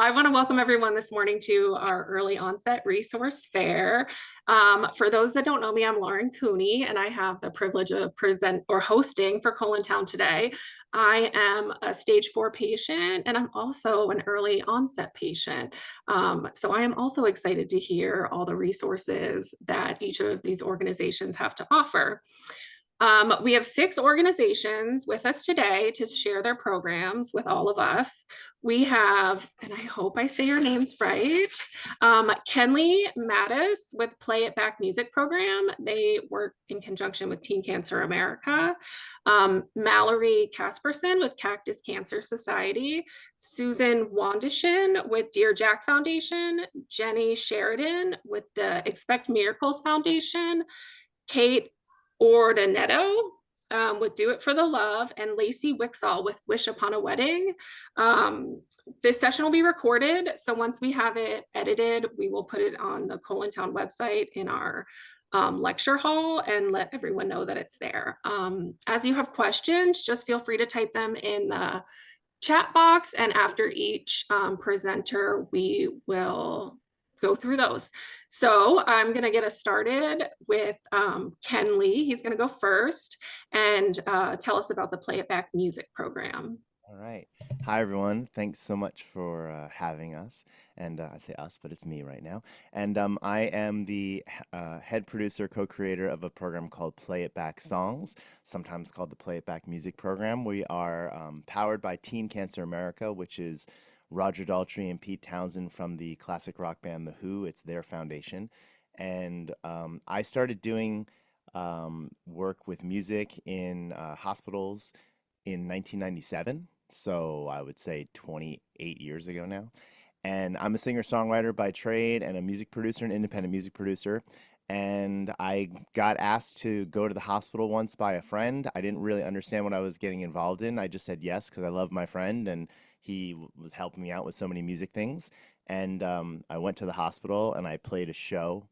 I want to welcome everyone this morning to our early onset resource fair. For those that don't know me, I'm Lauren Cooney, and I have the privilege of present or hosting for Town today. I am a stage 4 patient, and I'm also an early onset patient. So I am also excited to hear all the resources that each of these organizations have to offer. We have 6 organizations with us today to share their programs with all of us. We have, and I hope I say your names right, Kenley Mattis with Play It Back Music Program. They work in conjunction with Teen Cancer America. Mallory Casperson with Cactus Cancer Society. Susan Wandishin with Dear Jack Foundation. Jenny Sheridan with the Expect Miracles Foundation. Kate Ordinetto with Do It for the Love, and Lacey Wixall with Wish Upon a Wedding. This session will be recorded, so once we have it edited, we will put it on the Town website in our lecture hall and let everyone know that it's there. As you have questions, just feel free to type them in the chat box, and after each presenter, we will go through those. So I'm going to get us started with Ken Lee. He's going to go first and tell us about the Play It Back music program. All right. Hi, everyone. Thanks so much for having us. And I say us, but it's me right now. And I am the head producer, co-creator of a program called Play It Back Songs, sometimes called the Play It Back Music Program. We are powered by Teen Cancer America, which is Roger Daltrey and Pete Townsend from the classic rock band The Who. It's their foundation. And I started doing work with music in hospitals in 1997. So I would say 28 years ago now. And I'm a singer-songwriter by trade and a music producer, an independent music producer. And I got asked to go to the hospital once by a friend. I didn't really understand what I was getting involved in. I just said yes because I love my friend and he was helping me out with so many music things. And I went to the hospital and I played a show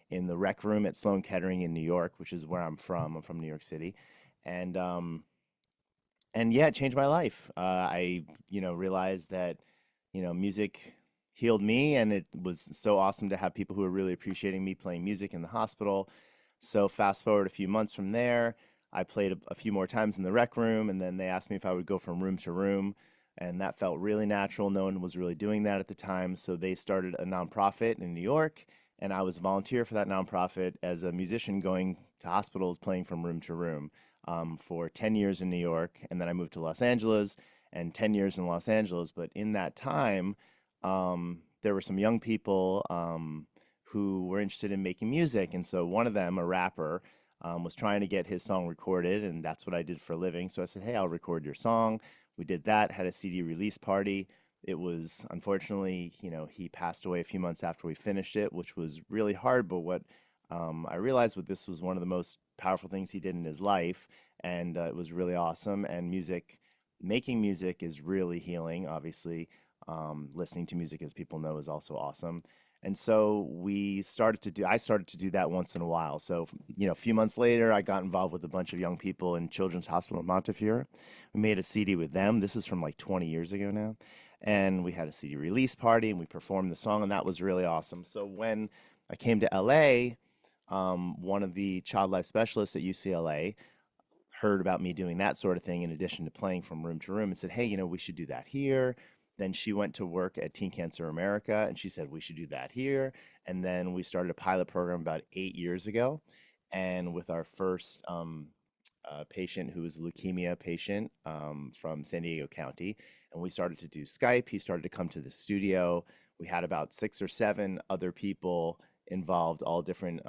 in the rec room at Sloan Kettering in New York, which is where I'm from. I'm from New York City. And yeah, it changed my life. I realized that, music healed me, and it was so awesome to have people who were really appreciating me playing music in the hospital. So fast forward a few months from there, I played a few more times in the rec room, and then they asked me if I would go from room to room, and that felt really natural. No one was really doing that at the time, so they started a nonprofit in New York, and I was a volunteer for that nonprofit as a musician going to hospitals playing from room to room for 10 years in New York, and then I moved to Los Angeles and 10 years in Los Angeles. But in that time, there were some young people who were interested in making music. And so one of them, a rapper, was trying to get his song recorded, and that's what I did for a living. So I said, hey, I'll record your song. We did that, had a CD release party. It was unfortunately, he passed away a few months after we finished it, which was really hard. But what I realized this was one of the most powerful things he did in his life, and it was really awesome. And making music is really healing, obviously. Listening to music, as people know, is also awesome. And so I started to do that once in a while. So, a few months later, I got involved with a bunch of young people in Children's Hospital in Montefiore. We made a CD with them. This is from like 20 years ago now. And we had a CD release party and we performed the song, and that was really awesome. So when I came to LA, one of the child life specialists at UCLA heard about me doing that sort of thing in addition to playing from room to room and said, hey, we should do that here. Then she went to work at Teen Cancer America and she said, we should do that here. And then we started a pilot program about 8 years ago. And with our first patient who was a leukemia patient from San Diego County, and we started to do Skype. He started to come to the studio. We had about 6 or 7 other people involved, all different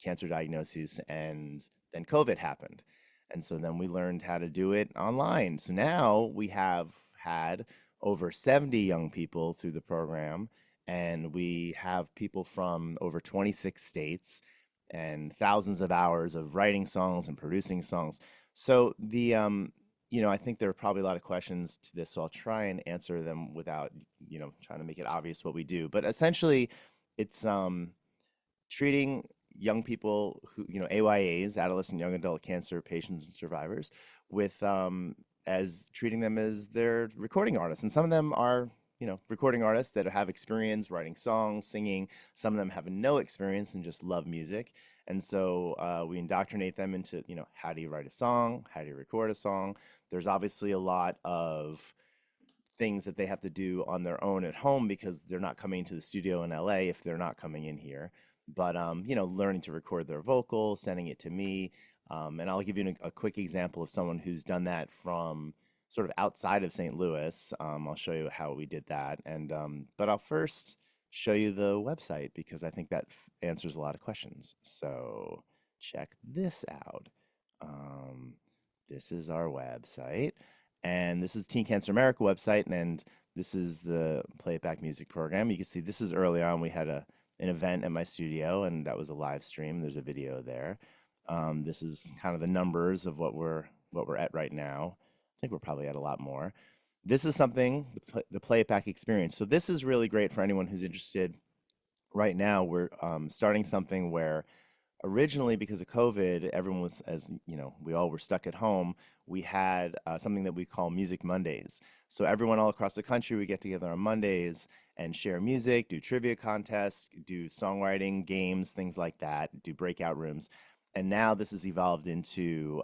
cancer diagnoses, and then COVID happened. And so then we learned how to do it online. So now we have had over 70 young people through the program, and we have people from over 26 states and thousands of hours of writing songs and producing songs. So I think there are probably a lot of questions to this, so I'll try and answer them without, trying to make it obvious what we do. But essentially, it's treating young people who, AYAs, adolescent young adult cancer patients and survivors, with as treating them as their recording artists. And some of them are recording artists that have experience writing songs, singing. Some of them have no experience and just love music. And so we indoctrinate them into, how do you write a song? How do you record a song? There's obviously a lot of things that they have to do on their own at home because they're not coming to the studio in LA if they're not coming in here. But learning to record their vocals, sending it to me, and I'll give you a quick example of someone who's done that from sort of outside of St. Louis. I'll show you how we did that, and but I'll first show you the website because I think that answers a lot of questions. So check this out. Um, this is our website. And this is Teen Cancer America website, and this is the Play It Back music program. You can see this is early on. We had an event at my studio, and that was a live stream. There's a video there. This is kind of the numbers of what we're at right now. I think we're probably at a lot more. This is something, the Play It Back experience. So this is really great for anyone who's interested. Right now, we're starting something where originally, because of COVID, everyone was, as we all were stuck at home. We had something that we call Music Mondays. So everyone all across the country, we get together on Mondays and share music, do trivia contests, do songwriting games, things like that, do breakout rooms. And now this has evolved into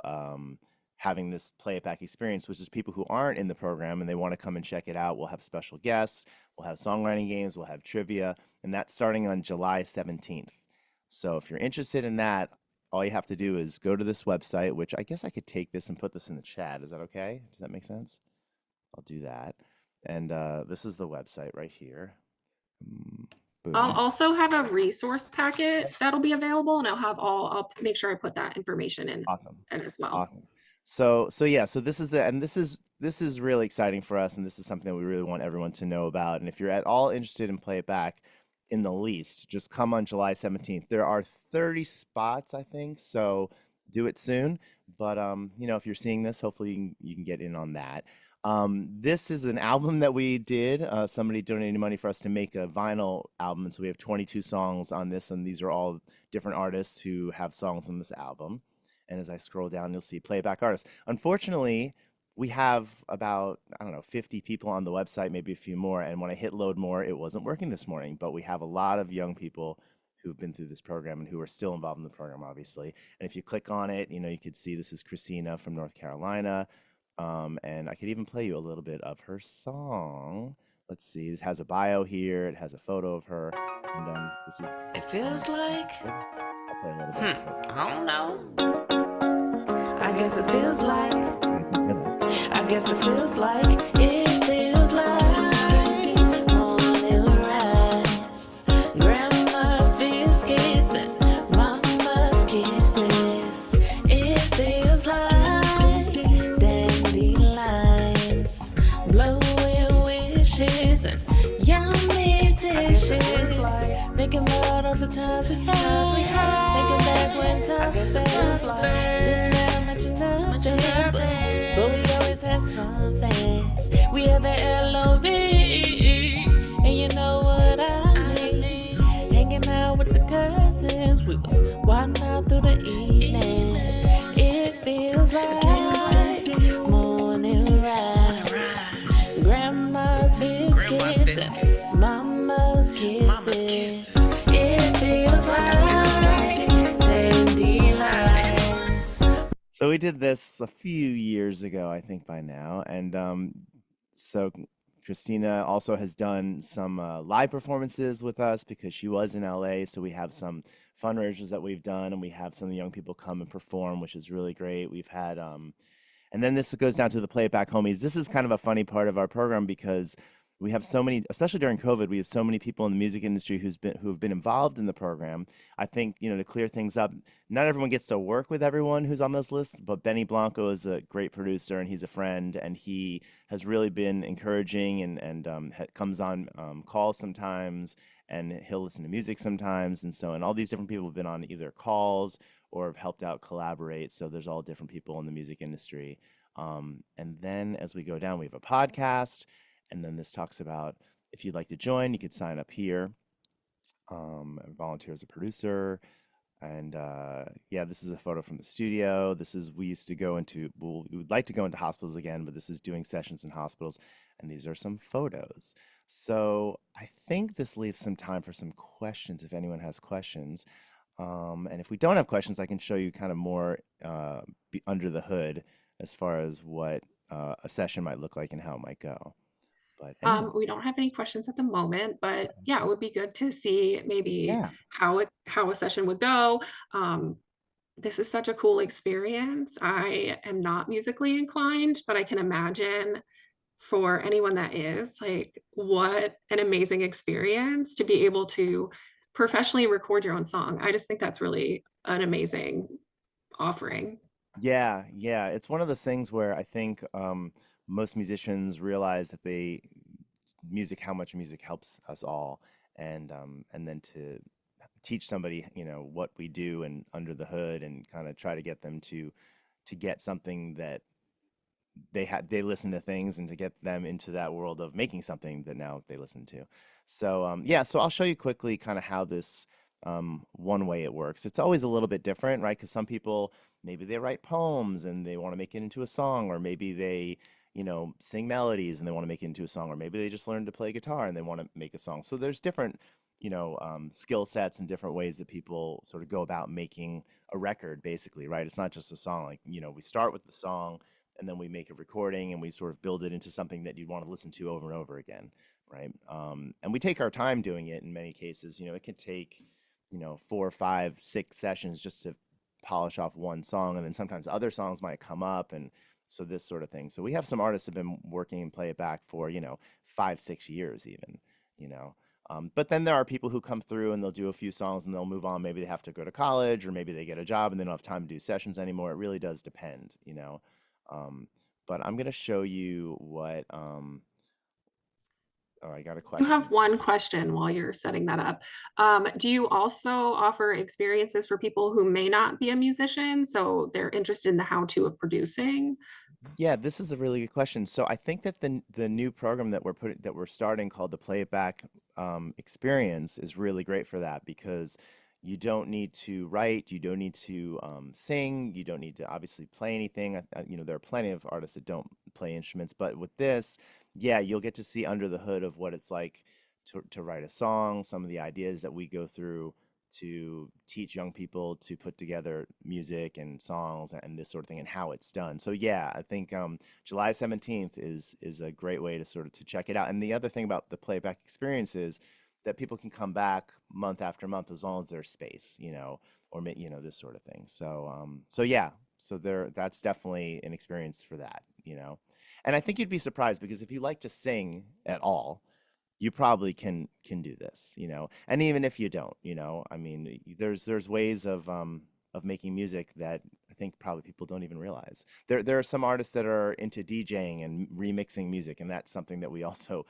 having this Play It Back experience, which is people who aren't in the program and they want to come and check it out. We'll have special guests, we'll have songwriting games, we'll have trivia, and that's starting on July 17th. So if you're interested in that, all you have to do is go to this website, which I guess I could take this and put this in the chat. Is that okay? Does that make sense? I'll do that. And this is the website right here. I'll Boom. also have a resource packet that'll be available, and I'll make sure I put that information Awesome. in as well. Awesome. So yeah, so this is really exciting for us, and this is something that we really want everyone to know about. And if you're at all interested in Play It Back in the least, just come on July 17th. There are 30 spots, I think, so do it soon. But if you're seeing this, hopefully you can get in on that. This is an album that we did. Somebody donated money for us to make a vinyl album, and so we have 22 songs on this, and these are all different artists who have songs on this album. And as I scroll down, you'll see playback artists. Unfortunately, we have about, I don't know, 50 people on the website, maybe a few more. And when I hit load more, it wasn't working this morning. But we have a lot of young people who've been through this program and who are still involved in the program, obviously. And if you click on it, you could see this is Christina from North Carolina. And I could even play you a little bit of her song. Let's see, it has a bio here. It has a photo of her. And this is, It feels like, I'll play a little bit. I don't know. I guess it feels like, I guess it feels like, it feels like morning rise, grandma's biscuits and mama's kisses. It feels like dandelions, blowing wishes and yummy dishes. Thinking about all the times we had, thinking back when times were best. Didn't have much of nothing, but we always had something. We had the L.O.V., and you know what I mean. Hanging out with the cousins, we was wilding out through the evening. It feels like morning rise, grandma's biscuits and mama's kisses. It feels like dandelions. So we did this a few years ago, I think by now, and so Christina also has done some live performances with us because she was in LA. So we have some fundraisers that we've done, and we have some of the young people come and perform, which is really great. We've had, and then this goes down to the Play It Back homies. This is kind of a funny part of our program because we have so many, especially during COVID, we have so many people in the music industry who've been involved in the program. I think, to clear things up, not everyone gets to work with everyone who's on this list, but Benny Blanco is a great producer and he's a friend, and he has really been encouraging and comes on calls sometimes, and he'll listen to music sometimes. And all these different people have been on either calls or have helped out collaborate. So there's all different people in the music industry. And then as we go down, we have a podcast. And then this talks about if you'd like to join, you could sign up here, and volunteer as a producer. And yeah, this is a photo from the studio. We used to go into, we would like to go into hospitals again, but this is doing sessions in hospitals. and these are some photos. So I think this leaves some time for some questions if anyone has questions. And if we don't have questions, I can show you kind of more under the hood as far as what a session might look like and how it might go. But anyone, We don't have any questions at the moment, but yeah, it would be good to see maybe yeah. how a session would go. Um, this is such a cool experience. I am not musically inclined, but I can imagine for anyone that is, like, what an amazing experience to be able to professionally record your own song. I just think that's really an amazing offering. Yeah, yeah. It's one of those things where I think most musicians realize that how much music helps us all, and then to teach somebody, what we do and under the hood, and kind of try to get them to get something that they listen to things, and to get them into that world of making something that now they listen to. So yeah, so I'll show you quickly kind of how this one way it works. It's always a little bit different, right? Because some people, maybe they write poems and they want to make it into a song, or maybe they sing melodies and they want to make it into a song, or maybe they just learn to play guitar and they want to make a song. So there's different skill sets and different ways that people sort of go about making a record, basically, right? It's not just a song. Like, we start with the song, and then we make a recording, and we sort of build it into something that you'd want to listen to over and over again, right? And we take our time doing it in many cases. It can take, 4, 5, 6 sessions just to polish off one song, and then sometimes other songs might come up, and so this sort of thing. So we have some artists that have been working and play it back for, 5, 6 years even, you know. But then there are people who come through and they'll do a few songs and they'll move on. Maybe they have to go to college, or maybe they get a job and they don't have time to do sessions anymore. It really does depend. Um, but I'm gonna show you what. Oh, I got a You have question. one question while you're setting that up. Do you also offer experiences for people who may not be a musician, so they're interested in the how-to of producing? Yeah, this is a really good question. So I think that the new program that we're starting, called the Play It Back experience, is really great for that, because you don't need to write, you don't need to sing, you don't need to obviously play anything. There are plenty of artists that don't play instruments, but with this, yeah, you'll get to see under the hood of what it's like to write a song, some of the ideas that we go through to teach young people to put together music and songs and this sort of thing, and how it's done. So yeah, I think July 17th is a great way to sort of to check it out. And the other thing about the playback experience is that people can come back month after month, as long as there's space, or this sort of thing. So yeah, so that's definitely an experience for that. And I think you'd be surprised, because if you like to sing at all, you probably can do this. And even if you don't, I mean, there's ways of making music that I think probably people don't even realize. There are some artists that are into DJing and remixing music, and that's something that we also,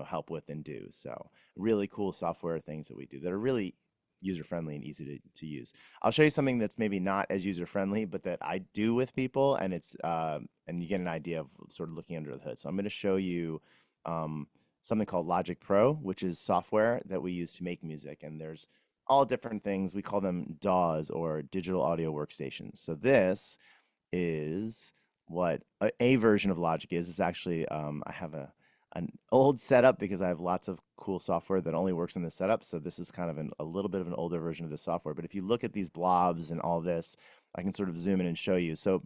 help with and do. So really cool software things that we do that are really user friendly and easy to use. I'll show you something that's maybe not as user friendly, but that I do with people, and it's and you get an idea of sort of looking under the hood. So I'm going to show you um, something called Logic Pro, which is software that we use to make music. And there's all different things. We call them DAWs, or digital audio workstations. So this is what a version of Logic is. It's actually, I have an old setup, because I have lots of cool software that only works in this setup. So this is kind of a little bit of an older version of the software. But if you look at these blobs and all this, I can sort of zoom in and show you. So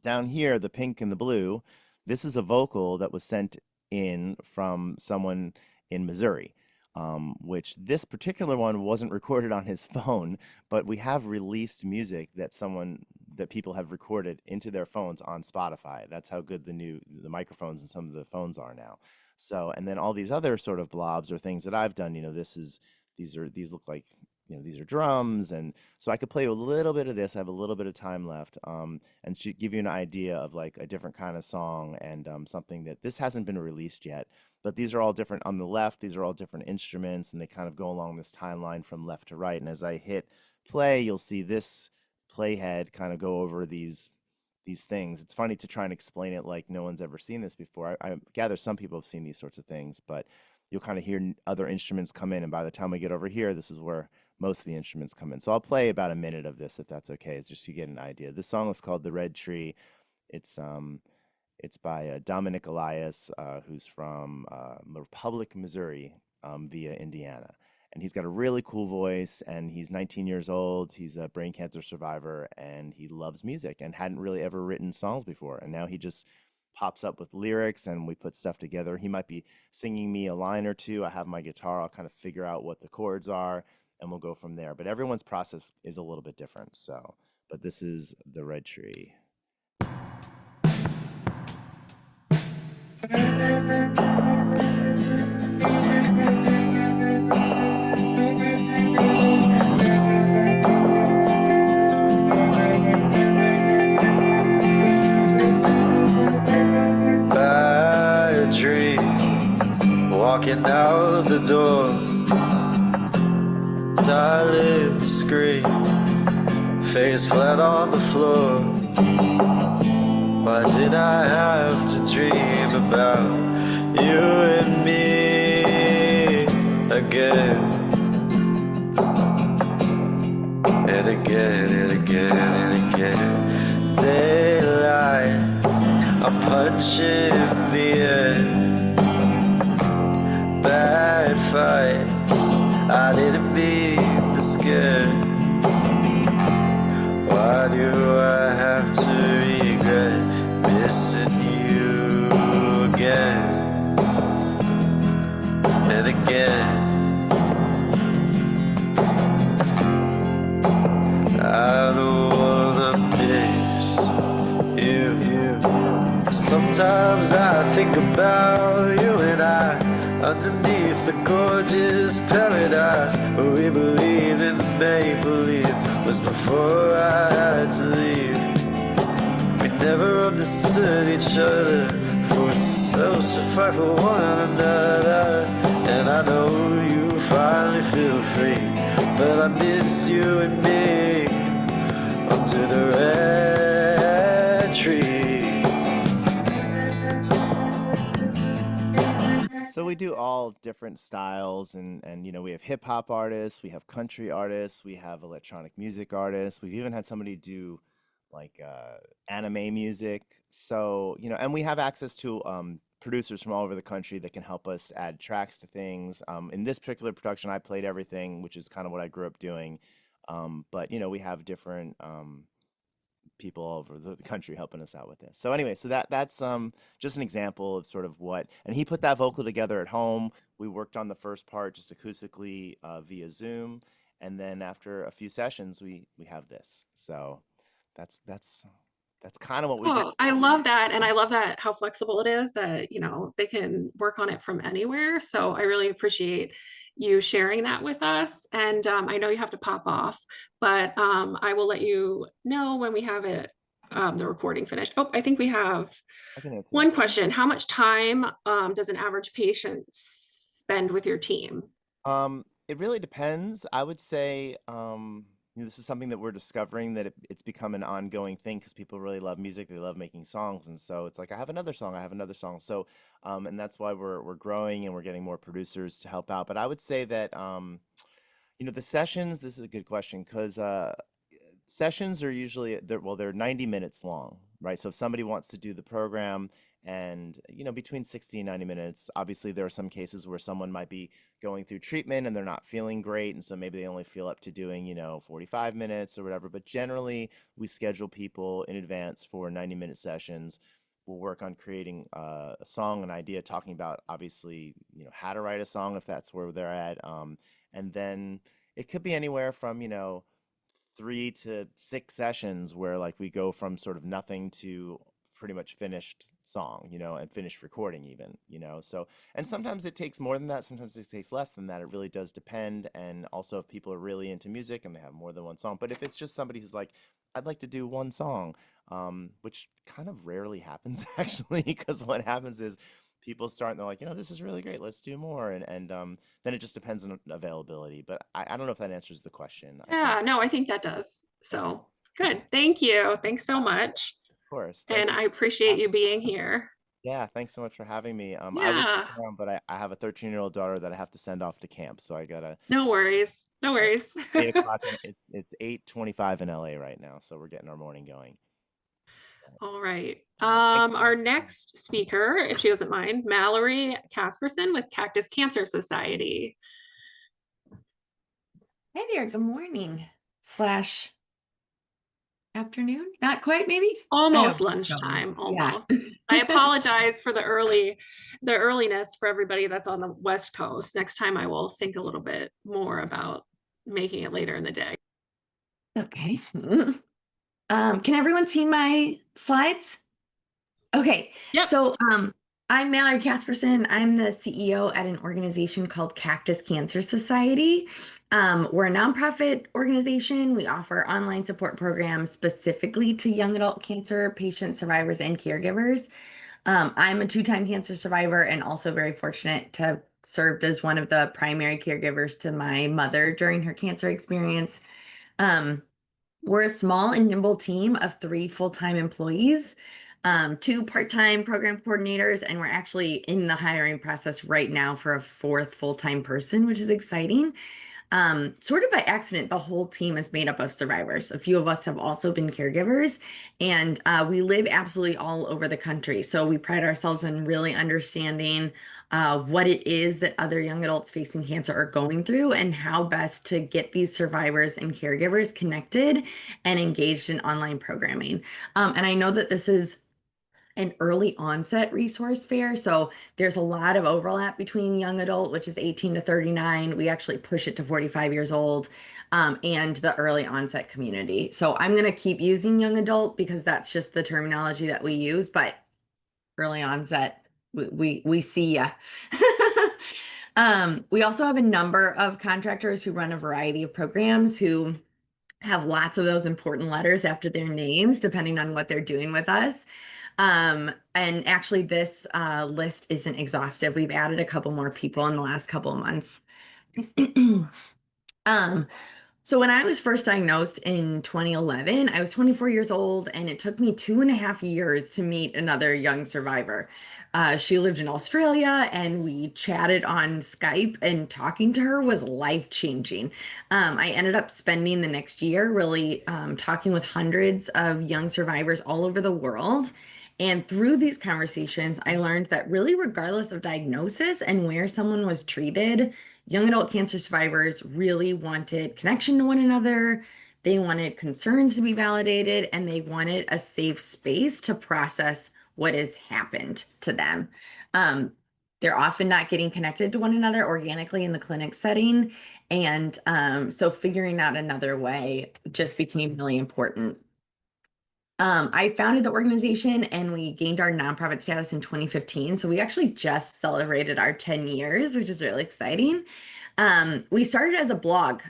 down here, the pink and the blue, this is a vocal that was sent in from someone in Missouri, which this particular one wasn't recorded on his phone, but we have released music that people have recorded into their phones on Spotify. That's how good the microphones and some of the phones are now. So, and then all these other sort of blobs or things that I've done, these look like, these are drums. And so I could play a little bit of this. I have a little bit of time left, and should give you an idea of like a different kind of song, and something that this hasn't been released yet. But these are all different. On the left, these are all different instruments, and they kind of go along this timeline from left to right. And as I hit play, you'll see this playhead kind of go over these things. It's funny to try and explain it like no one's ever seen this before. I gather some people have seen these sorts of things, but you'll kind of hear other instruments come in, and by the time we get over here, this is where most of the instruments come in. So I'll play about a minute of this, if that's okay. It's just so you get an idea. This song is called "The Red Tree." It's It's by Dominic Elias, who's from Republic, Missouri, via Indiana. And he's got a really cool voice, and he's 19 years old. He's a brain cancer survivor, and he loves music and hadn't really ever written songs before. And now he just pops up with lyrics, and we put stuff together. He might be singing me a line or two. I have my guitar. I'll kind of figure out what the chords are, and we'll go from there. But everyone's process is a little bit different. So, but this is The Red Tree. Bad dream, walking out the door, silent scream, face flat on the floor. Why did I have to dream about you and me again? And again, and again, and again. Daylight, a punch in the air. Bad fight, I didn't mean to scare. Why do I have to regret missing you again and again? I don't wanna miss you. Sometimes I think about you and I underneath the gorgeous paradise where we believe in the make-believe was before I had to leave. We never understood each other, forced ourselves to fight for one another. And I know you finally feel free, but I miss you and me under the red tree. So we do all different styles, and you know, we have hip hop artists, we have country artists, we have electronic music artists. We've even had somebody do like anime music. So, you know, and we have access to producers from all over the country that can help us add tracks to things. In this particular production, I played everything, which is kind of what I grew up doing. But you know, we have different people all over the country helping us out with this. So anyway, so that's just an example of sort of what, and he put that vocal together at home. We worked on the first part just acoustically via Zoom, and then after a few sessions, we have this. So that's that's kind of what we do. Oh, I love that, and I love that how flexible it is that, you know, they can work on it from anywhere, so I really appreciate you sharing that with us, and, I know you have to pop off, but, I will let you know when we have it, the recording finished. Oh, I think we have I can answer that. one question. How much time, does an average patient spend with your team? It really depends. I would say, you know, this is something that we're discovering that it's become an ongoing thing because people really love music. They love making songs, and so it's like I have another song. I have another song. So, and that's why we're growing and we're getting more producers to help out. But I would say that, you know, the sessions. This is a good question because sessions are usually they're 90 minutes long, right? So if somebody wants to do the program and, you know, between 60 and 90 minutes, obviously there are some cases where someone might be going through treatment and they're not feeling great, and so maybe they only feel up to doing, you know, 45 minutes or whatever. But generally we schedule people in advance for 90-minute sessions. We'll work on creating a song, an idea, talking about obviously, you know, how to write a song if that's where they're at. And then it could be anywhere from, you know, 3 to 6 sessions where like we go from sort of nothing to pretty much finished song, you know, and finished recording even, you know. So, and sometimes it takes more than that, sometimes it takes less than that. It really does depend. And also if people are really into music and they have more than one song. But if it's just somebody who's like, I'd like to do one song, which kind of rarely happens actually, because what happens is people start and they're like, you know, this is really great, let's do more. And then it just depends on availability. But I don't know if that answers the question. I think, Yeah, no, I think that does. So, good. Thank you. Thanks so much. of course, thank And you I so much for appreciate having you me. being here. Yeah, thanks so much for having me. I would stick Yeah, around, but I have a 13-year-old daughter that I have to send off to camp, so I gotta. no worries. No Yeah, worries. 8 o'clock, and it's 8:25 in LA right now, so we're getting our morning going. All right. Our next speaker, if she doesn't mind, Mallory Casperson with Cactus Cancer Society. Hey there, good morning slash afternoon. Not quite, maybe. I Almost hope so. lunchtime, Yeah. almost. I apologize for the earliness for everybody that's on the West Coast. Next time I will think a little bit more about making it later in the day. Okay. Can everyone see my slides? Okay, Yep. so I'm Mallory Casperson. I'm the CEO at an organization called Cactus Cancer Society. We're a nonprofit organization. We offer online support programs specifically to young adult cancer patients, survivors, and caregivers. I'm a two-time cancer survivor and also very fortunate to have served as one of the primary caregivers to my mother during her cancer experience. Um, we're a small and nimble team of 3 full-time employees, 2 part-time program coordinators, and we're actually in the hiring process right now for a 4th full-time person, which is exciting. Sort of by accident, the whole team is made up of survivors. A few of us have also been caregivers, and we live absolutely all over the country. So we pride ourselves in really understanding what it is that other young adults facing cancer are going through and how best to get these survivors and caregivers connected and engaged in online programming. And I know that this is an early onset resource fair. So there's a lot of overlap between young adult, which is 18 to 39. We actually push it to 45 years old, and the early onset community. So I'm going to keep using young adult because that's just the terminology that we use, but early onset, we see ya. We also have a number of contractors who run a variety of programs who have lots of those important letters after their names, depending on what they're doing with us. And actually, this list isn't exhaustive. We've added a couple more people in the last couple of months. um, so when I was first diagnosed in 2011, I was 24 years old, and it took me 2.5 years to meet another young survivor. She lived in Australia, and we chatted on Skype, and talking to her was life-changing. I ended up spending the next year really talking with hundreds of young survivors all over the world. And through these conversations, I learned that really, regardless of diagnosis and where someone was treated, young adult cancer survivors really wanted connection to one another. They wanted concerns to be validated, and they wanted a safe space to process what has happened to them. Um, they're often not getting connected to one another organically in the clinic setting. And so figuring out another way just became really important. I founded the organization and we gained our nonprofit status in 2015. So we actually just celebrated our 10 years, which is really exciting. We started as a blog,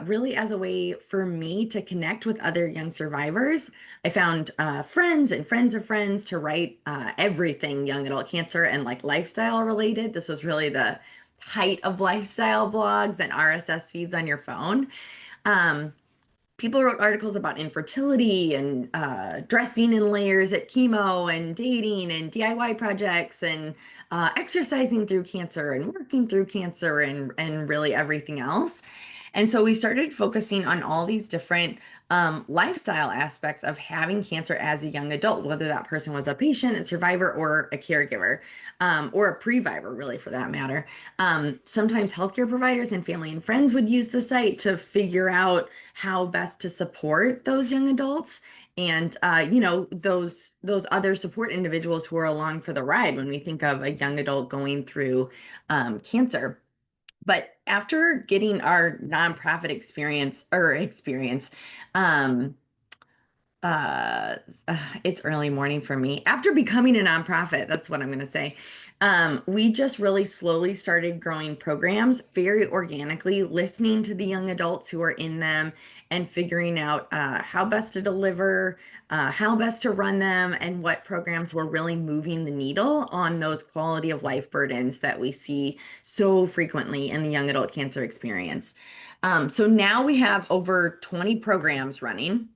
really as a way for me to connect with other young survivors. I found friends and friends of friends to write everything young adult cancer and like lifestyle related. This was really the height of lifestyle blogs and RSS feeds on your phone. Um, People wrote articles about infertility and dressing in layers at chemo and dating and DIY projects and exercising through cancer and working through cancer and really everything else. And so we started focusing on all these different lifestyle aspects of having cancer as a young adult, whether that person was a patient, a survivor, or a caregiver, or a previvor, really, for that matter. Sometimes healthcare providers and family and friends would use the site to figure out how best to support those young adults and those other support individuals who are along for the ride when we think of a young adult going through cancer. But after getting our nonprofit experience, um, uh, it's early morning for me. After becoming a nonprofit, that's what I'm going to say. We just really slowly started growing programs very organically, listening to the young adults who are in them and figuring out how best to deliver, how best to run them, and what programs were really moving the needle on those quality of life burdens that we see so frequently in the young adult cancer experience. So now we have over 20 programs running,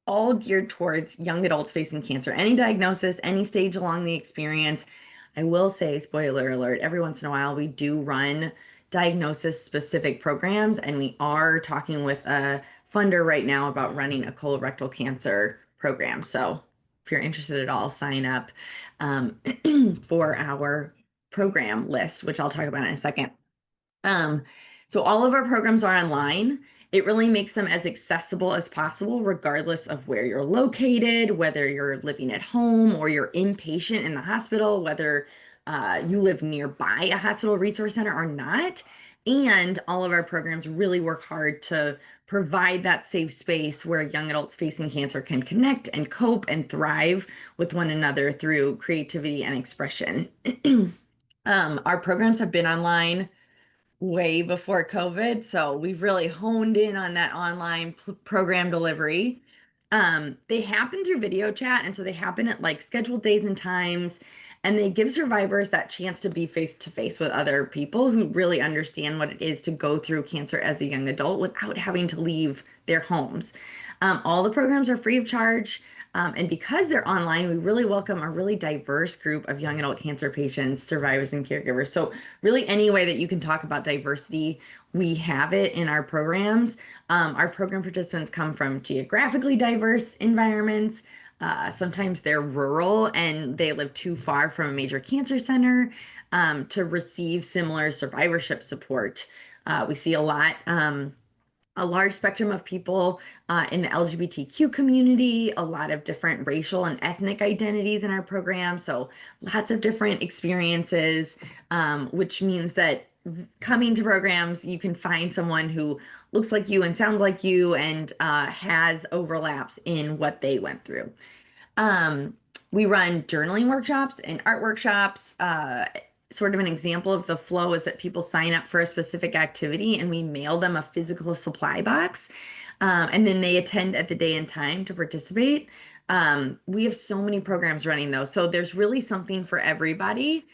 all geared towards young adults facing cancer, any diagnosis, any stage along the experience. I will say, spoiler alert, every once in a while we do run diagnosis specific programs, and we are talking with a funder right now about running a colorectal cancer program. So if you're interested at all, sign up for our program list, which I'll talk about in a second. So all of our programs are online. It really makes them as accessible as possible, regardless of where you're located, whether you're living at home or you're inpatient in the hospital, whether you live nearby a hospital resource center or not. And all of our programs really work hard to provide that safe space where young adults facing cancer can connect and cope and thrive with one another through creativity and expression. Our programs have been online way before COVID. So we've really honed in on that online program delivery. They happen through video chat. And so they happen at like scheduled days and times. And they give survivors that chance to be face to face with other people who really understand what it is to go through cancer as a young adult without having to leave their homes. All the programs are free of charge. And because they're online, we really welcome a really diverse group of young adult cancer patients, survivors, and caregivers. So really any way that you can talk about diversity, we have it in our programs. Our program participants come from geographically diverse environments. Sometimes they're rural and they live too far from a major cancer center to receive similar survivorship support. We see a large spectrum of people in the LGBTQ community, a lot of different racial and ethnic identities in our program. So lots of different experiences, which means that coming to programs, you can find someone who looks like you and sounds like you and has overlaps in what they went through. We run journaling workshops and art workshops. Sort of an example of the flow is that people sign up for a specific activity and we mail them a physical supply box. And then they attend at the day and time to participate. We have so many programs running those. So there's really something for everybody.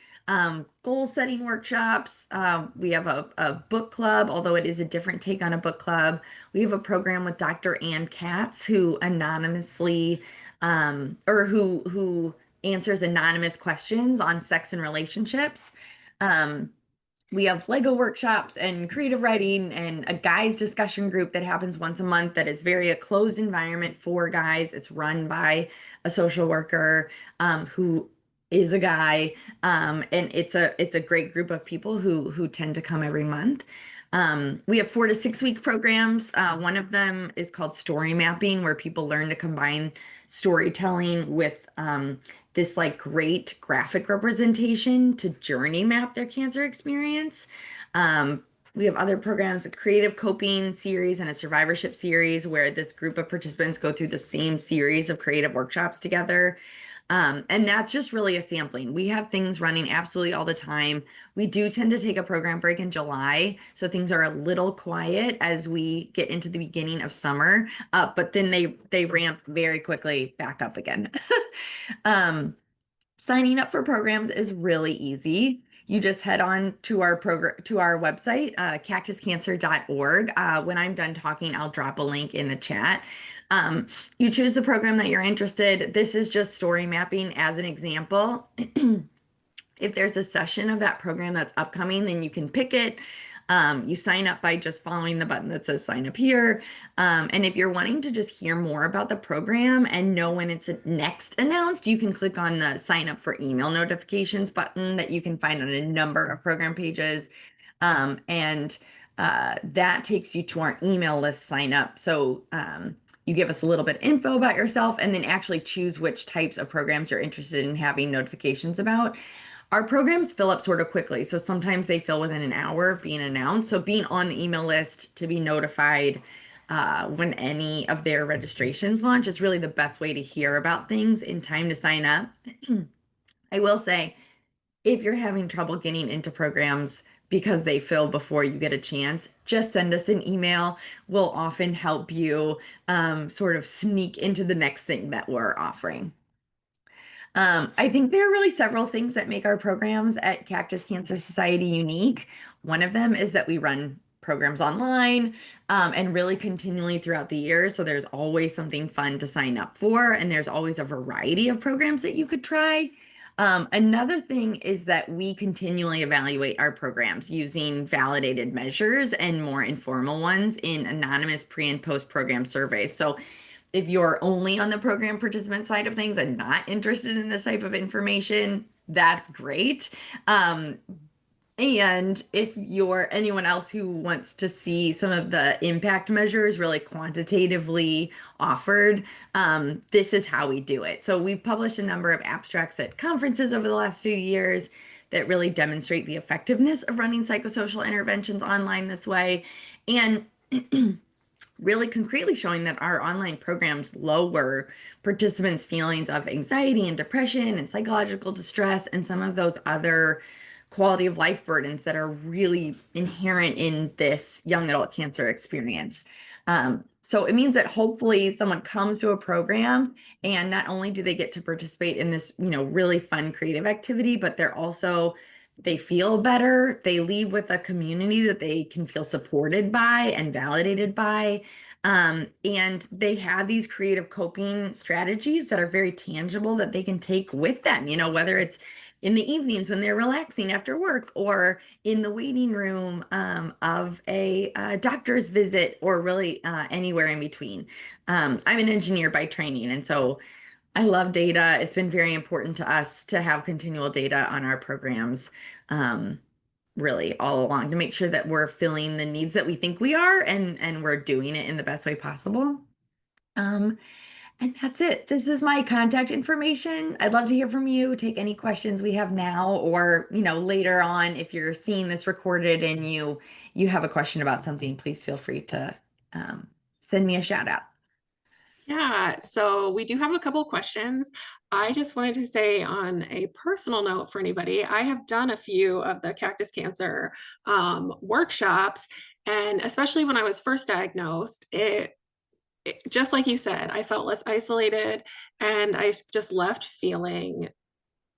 Goal setting workshops. We have a book club, although it is a different take on a book club. We have a program with Dr. Ann Katz, who anonymously, or who answers anonymous questions on sex and relationships. We have Lego workshops and creative writing and a guys discussion group that happens once a month that is very a closed environment for guys. It's run by a social worker who is a guy, and it's a great group of people who tend to come every month. We have 4 to 6 week programs. One of them is called story mapping, where people learn to combine storytelling with this like great graphic representation to journey map their cancer experience. We have other programs, a creative coping series and a survivorship series, where this group of participants go through the same series of creative workshops together. And that's just really a sampling. We have things running absolutely all the time. We do tend to take a program break in July, so things are a little quiet as we get into the beginning of summer, but then they ramp very quickly back up again. Signing up for programs is really easy. You just head on to our website, cactuscancer.org. When I'm done talking, I'll drop a link in the chat. You choose the program that you're interested. This is just story mapping as an example. If there's a session of that program that's upcoming, then you can pick it. You sign up by just following the button that says sign up here. And if you're wanting to just hear more about the program and know when it's next announced, you can click on the sign up for email notifications button that you can find on a number of program pages. And that takes you to our email list sign up. So you give us a little bit of info about yourself and then actually choose which types of programs you're interested in having notifications about. Our programs fill up sort of quickly. So sometimes they fill within an hour of being announced. So being on the email list to be notified when any of their registrations launch is really the best way to hear about things in time to sign up. I will say, if you're having trouble getting into programs because they fill before you get a chance, just send us an email. We'll often help you sort of sneak into the next thing that we're offering. I think there are really several things that make our programs at Cactus Cancer Society unique. One of them is that we run programs online and really continually throughout the year. So there's always something fun to sign up for, and there's always a variety of programs that you could try. Another thing is that we continually evaluate our programs using validated measures and more informal ones in anonymous pre and post program surveys. So if you're only on the program participant side of things and not interested in this type of information, that's great. Um, and if you're anyone else who wants to see some of the impact measures really quantitatively offered, this is how we do it. So we've published a number of abstracts at conferences over the last few years that really demonstrate the effectiveness of running psychosocial interventions online this way. And really concretely showing that our online programs lower participants' feelings of anxiety and depression and psychological distress and some of those other quality of life burdens that are really inherent in this young adult cancer experience. So it means that hopefully someone comes to a program and not only do they get to participate in this, really fun creative activity, but they feel better. They leave with a community that they can feel supported by and validated by. And they have these creative coping strategies that are very tangible that they can take with them, whether it's in the evenings when they're relaxing after work or in the waiting room of a doctor's visit or really anywhere in between. I'm an engineer by training, and so I love data. It's been very important to us to have continual data on our programs, really all along to make sure that we're filling the needs that we think we are and we're doing it in the best way possible. And that's it. This is my contact information. I'd love to hear from you. Take any questions we have now or, later on if you're seeing this recorded and you have a question about something, please feel free to send me a shout out. Yeah, so we do have a couple questions. I just wanted to say on a personal note for anybody, I have done a few of the cactus cancer workshops, and especially when I was first diagnosed, just like you said, I felt less isolated and just left feeling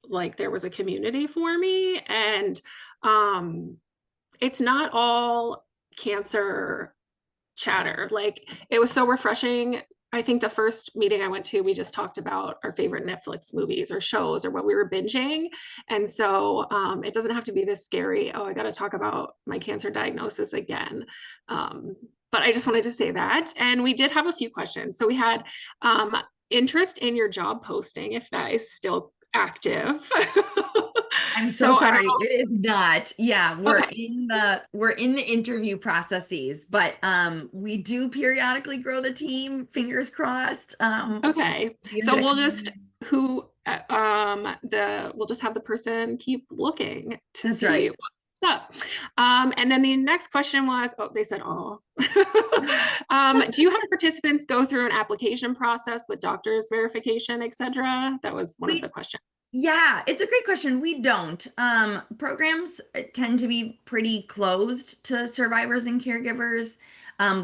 like there was a community for me. And it's not all cancer chatter. Like it was so refreshing. I think the first meeting I went to, we just talked about our favorite Netflix movies or shows or what we were binging. And so it doesn't have to be this scary, oh, I got to talk about my cancer diagnosis again. But I just wanted to say that. And we did have a few questions. So we had interest in your job posting, if that is still active. I'm so So I don't sorry. It is not. Yeah, know. we're Okay. in the interview processes, but we do periodically grow the team, fingers crossed. Okay. Year So to we'll come. just we'll just have the person keep looking to That's see right. what's up. And then the next question was, oh, they said, oh. Do you have participants go through an application process with doctor's verification, etc.? That was one of the We questions. Yeah, it's a great question. We don't. Programs tend to be pretty closed to survivors and caregivers.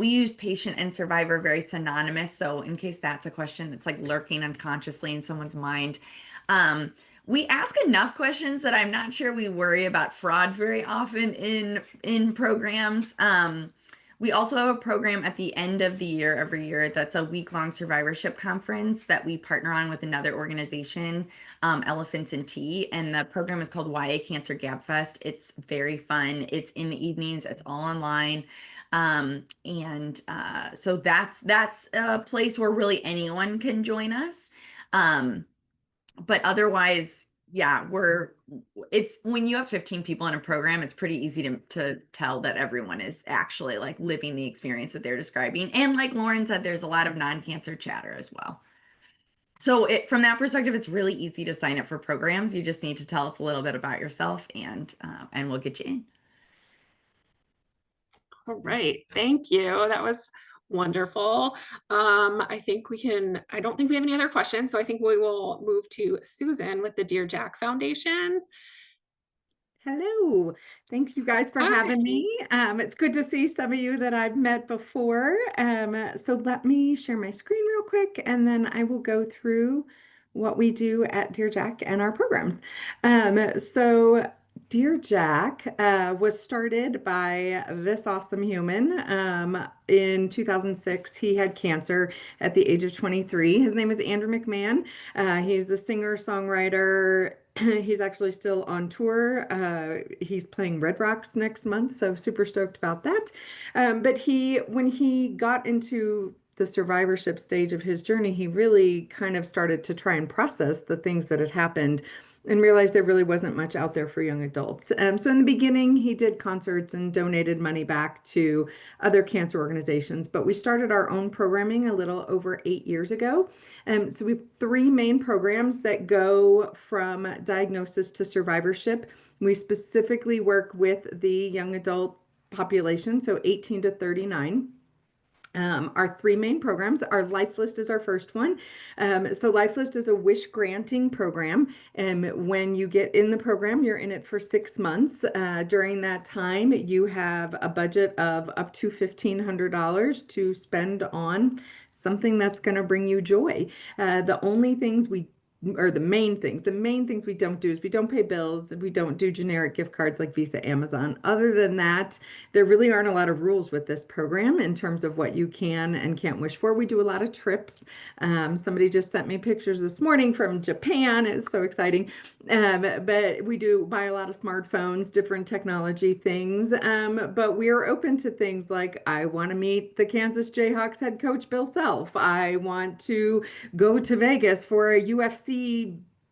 We use patient and survivor very synonymous. So in case that's a question that's like lurking unconsciously in someone's mind, we ask enough questions that I'm not sure we worry about fraud very often in programs. We also have a program at the end of the year every year that's a week-long survivorship conference that we partner on with another organization, Elephants in Tea, and the program is called YA Cancer Gap Fest. It's very fun. It's in the evenings. It's all online, so that's a place where really anyone can join us. But otherwise, yeah, it's when you have 15 people in a program, it's pretty easy to tell that everyone is actually like living the experience that they're describing. And like Lauren said, there's a lot of non-cancer chatter as well. So from that perspective, it's really easy to sign up for programs. You just need to tell us a little bit about yourself and we'll get you in. All right. Thank you. That was wonderful. I don't think we have any other questions. So I think we will move to Susan with the Dear Jack Foundation. Hello. Thank you guys for Hi. having me. It's good to see some of you that I've met before. So let me share my screen real quick, and then I will go through what we do at Dear Jack and our programs. So Dear Jack was started by this awesome human. In 2006, he had cancer at the age of 23. His name is Andrew McMahon. He's a singer-songwriter. He's actually still on tour. He's playing Red Rocks next month, so super stoked about that. But when he got into the survivorship stage of his journey, he really kind of started to try and process the things that had happened and realized there really wasn't much out there for young adults. So in the beginning, he did concerts and donated money back to other cancer organizations, but we started our own programming a little over 8 years ago. So we have three main programs that go from diagnosis to survivorship. We specifically work with the young adult population, so 18 to 39. Our three main programs, our Life List is our first one. So Life List is a wish granting program. And when you get in the program, you're in it for 6 months. During that time, you have a budget of up to $1,500 to spend on something that's going to bring you joy. The only things we or the main things we don't do is we don't pay bills. We don't do generic gift cards like Visa, Amazon. Other than that, there really aren't a lot of rules with this program in terms of what you can and can't wish for. We do a lot of trips. Somebody just sent me pictures this morning from Japan. It's so exciting. But we do buy a lot of smartphones, different technology things. But we are open to things like I want to meet the Kansas Jayhawks head coach, Bill Self. I want to go to Vegas for a UFC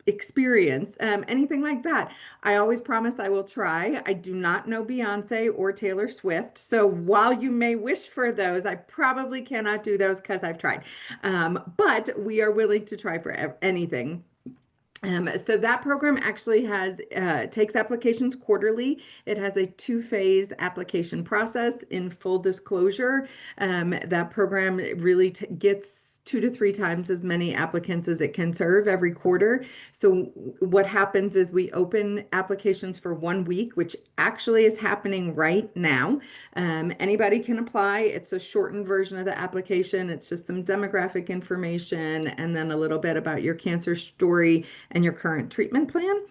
experience, anything like that. I always promise I will try. I do not know Beyonce or Taylor Swift. So while you may wish for those, I probably cannot do those because I've tried. But we are willing to try for anything. So that program actually takes applications quarterly. It has a 2-phase application process. In full disclosure, that program really gets 2 to 3 times as many applicants as it can serve every quarter. So what happens is we open applications for 1 week, which actually is happening right now. Anybody can apply. It's a shortened version of the application. It's just some demographic information and then a little bit about your cancer story and your current treatment plan.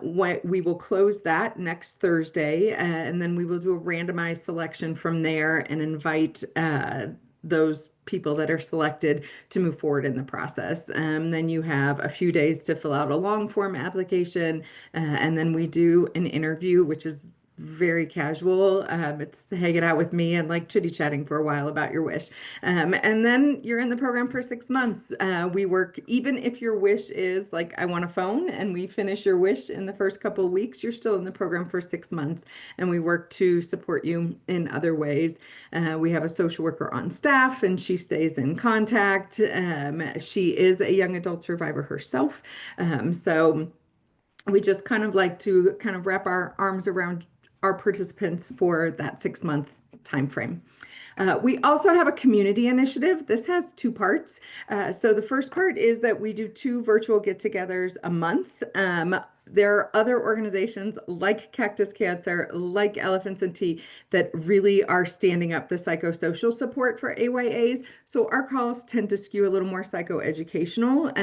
We will close that next Thursday, and then we will do a randomized selection from there and invite those people that are selected to move forward in the process. Then you have a few days to fill out a long form application, and then we do an interview, which is very casual. It's hanging out with me and like chitty chatting for a while about your wish. And then you're in the program for 6 months. We work, even if your wish is like, I want a phone, and we finish your wish in the first couple of weeks, you're still in the program for 6 months. And we work to support you in other ways. We have a social worker on staff and she stays in contact. She is a young adult survivor herself. So we just kind of like to kind of wrap our arms around our participants for that 6-month time frame. We also have a community initiative. This has 2 parts. So the first part is that we do 2 virtual get-togethers a month. There are other organizations like Cactus Cancer, like Elephants and Tea, that really are standing up the psychosocial support for AYAs. So our calls tend to skew a little more psychoeducational.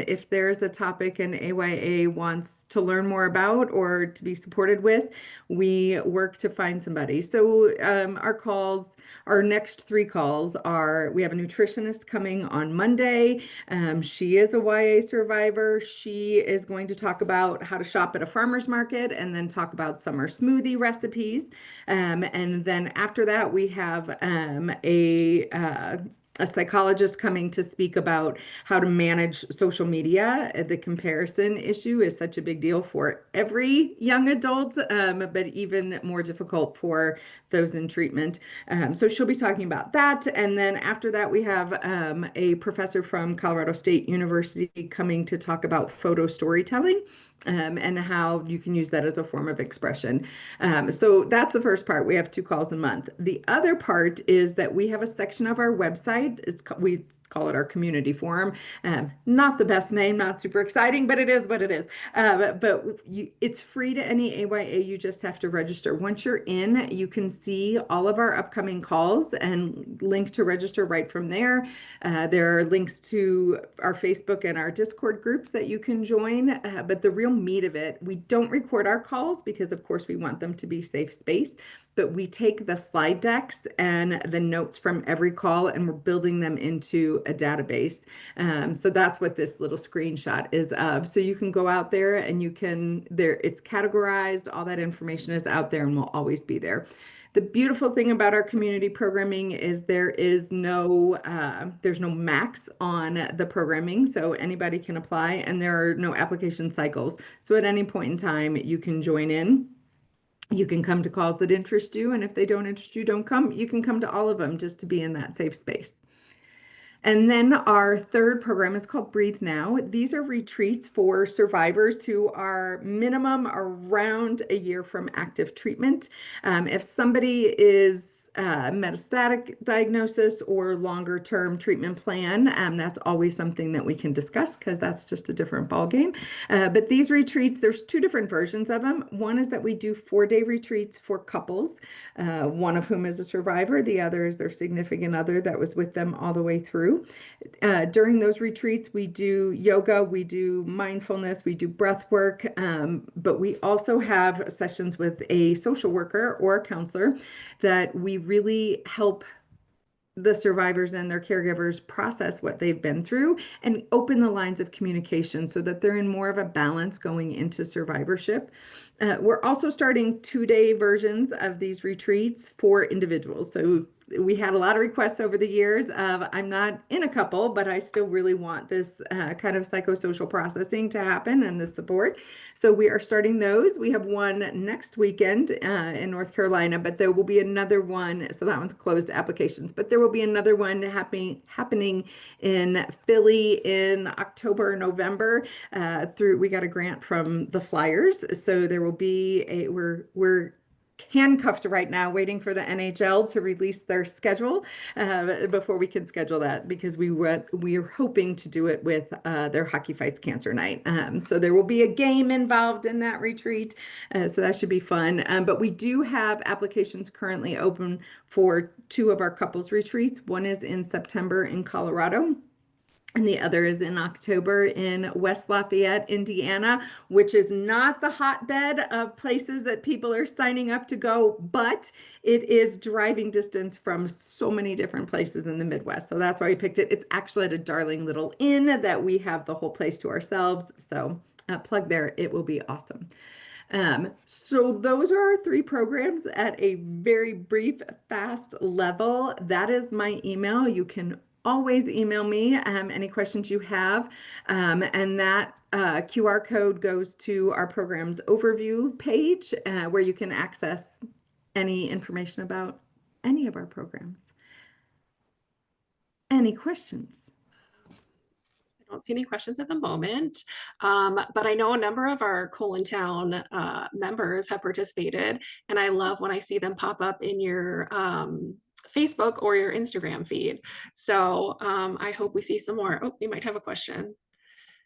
If there's a topic an AYA wants to learn more about or to be supported with, we work to find somebody. So our next 3 calls are, we have a nutritionist coming on Monday. She is a YA survivor. She is going to talk about how to shop at a farmer's market and then talk about summer smoothie recipes. And then after that, we have a psychologist coming to speak about how to manage social media. The comparison issue is such a big deal for every young adult, but even more difficult for those in treatment. So she'll be talking about that. And then after that, we have a professor from Colorado State University coming to talk about photo storytelling. And how you can use that as a form of expression. So that's the first part. We have 2 calls a month. The other part is that we have a section of our website. We call it our community forum. Not the best name, not super exciting, but it is what it is. It's free to any AYA. You just have to register. Once you're in, you can see all of our upcoming calls and link to register right from there. There are links to our Facebook and our Discord groups that you can join. But the real meat of it, we don't record our calls because of course we want them to be safe space, but we take the slide decks and the notes from every call and we're building them into a database. So that's what this little screenshot is of. So you can go out there and it's categorized, all that information is out there and will always be there. The beautiful thing about our community programming is there's no max on the programming, so anybody can apply, and there are no application cycles. So at any point in time, you can join in. You can come to calls that interest you, and if they don't interest you, don't come. You can come to all of them just to be in that safe space. And then our third program is called Breathe Now. These are retreats for survivors who are minimum around a year from active treatment. If somebody is metastatic diagnosis or longer term treatment plan, that's always something that we can discuss because that's just a different ballgame. But these retreats, there's two different versions of them. One is that we do 4-day retreats for couples, one of whom is a survivor, the other is their significant other that was with them all the way through. During those retreats, we do yoga, we do mindfulness, we do breath work, but we also have sessions with a social worker or a counselor that we really help the survivors and their caregivers process what they've been through and open the lines of communication so that they're in more of a balance going into survivorship. We're also starting 2-day versions of these retreats for individuals. So we had a lot of requests over the years of, I'm not in a couple, but I still really want this kind of psychosocial processing to happen and the support. So we are starting those. We have one next weekend in North Carolina, but there will be another one. So that one's closed to applications, but there will be another one happening in Philly in October, November. We got a grant from the Flyers, so there will be we're handcuffed right now, waiting for the NHL to release their schedule before we can schedule that, because we are hoping to do it with their Hockey Fights Cancer Night. So there will be a game involved in that retreat, so that should be fun. But we do have applications currently open for 2 of our couples retreats. One is in September in Colorado, and the other is in October in West Lafayette, Indiana, which is not the hotbed of places that people are signing up to go, but it is driving distance from so many different places in the Midwest. So that's why we picked it. It's actually at a darling little inn that we have the whole place to ourselves. So plug there, it will be awesome. So those are our 3 programs at a very brief, fast level. That is my email. You can always email me any questions you have. And that QR code goes to our program's overview page where you can access any information about any of our programs. Any questions? I don't see any questions at the moment, but I know a number of our Town members have participated, and I love when I see them pop up in your Facebook or your Instagram feed. So I hope we see some more. Oh, we might have a question.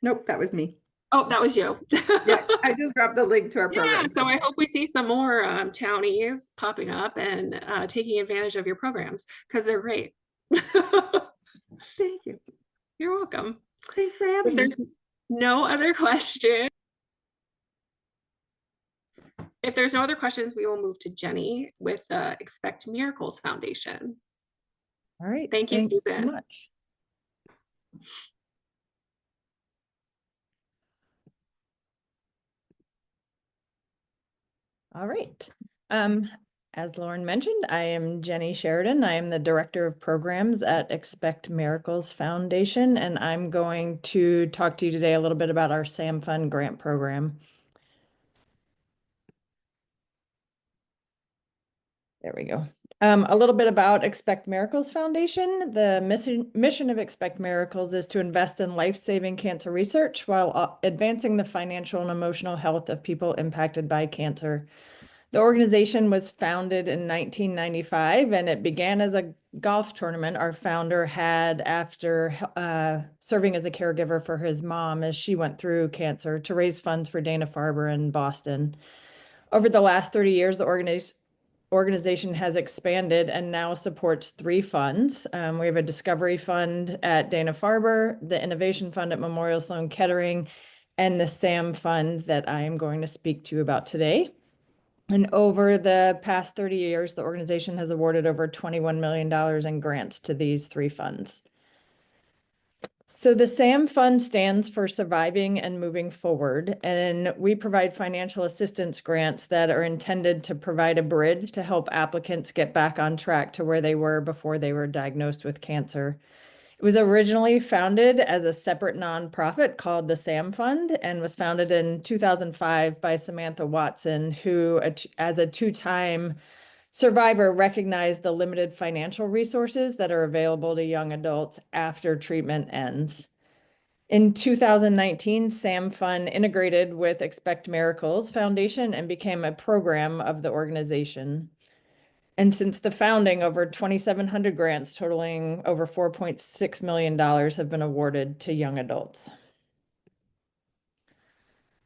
Nope, that was me. Oh, that was you. Yeah, I just grabbed the link to our Yeah, program. so I hope we see some more townies popping up and taking advantage of your programs, because they're great. Thank you. You're welcome. Thanks for If having me. there's no other questions, we will move to Jenny with the Expect Miracles Foundation. All right. Thank you, thanks so Susan. much. All right. As Lauren mentioned, I am Jenny Sheridan. I am the Director of Programs at Expect Miracles Foundation, and I'm going to talk to you today a little bit about our SAM Fund grant program. There we go. A little bit about Expect Miracles Foundation. The mission of Expect Miracles is to invest in life-saving cancer research while advancing the financial and emotional health of people impacted by cancer. The organization was founded in 1995, and it began as a golf tournament our founder had after serving as a caregiver for his mom as she went through cancer, to raise funds for Dana-Farber in Boston. Over the last 30 years, the organization has expanded and now supports 3 funds. We have a Discovery Fund at Dana-Farber, the Innovation Fund at Memorial Sloan Kettering, and the SAM Fund that I am going to speak to you about today. And over the past 30 years, the organization has awarded over $21 million in grants to these 3 funds. So the SAM Fund stands for Surviving and Moving Forward, and we provide financial assistance grants that are intended to provide a bridge to help applicants get back on track to where they were before they were diagnosed with cancer. It was originally founded as a separate nonprofit called the SAM Fund and was founded in 2005 by Samantha Watson, who, as a two-time survivor, recognized the limited financial resources that are available to young adults after treatment ends. In 2019, SAM Fund integrated with Expect Miracles Foundation and became a program of the organization. And since the founding, over 2,700 grants totaling over $4.6 million have been awarded to young adults.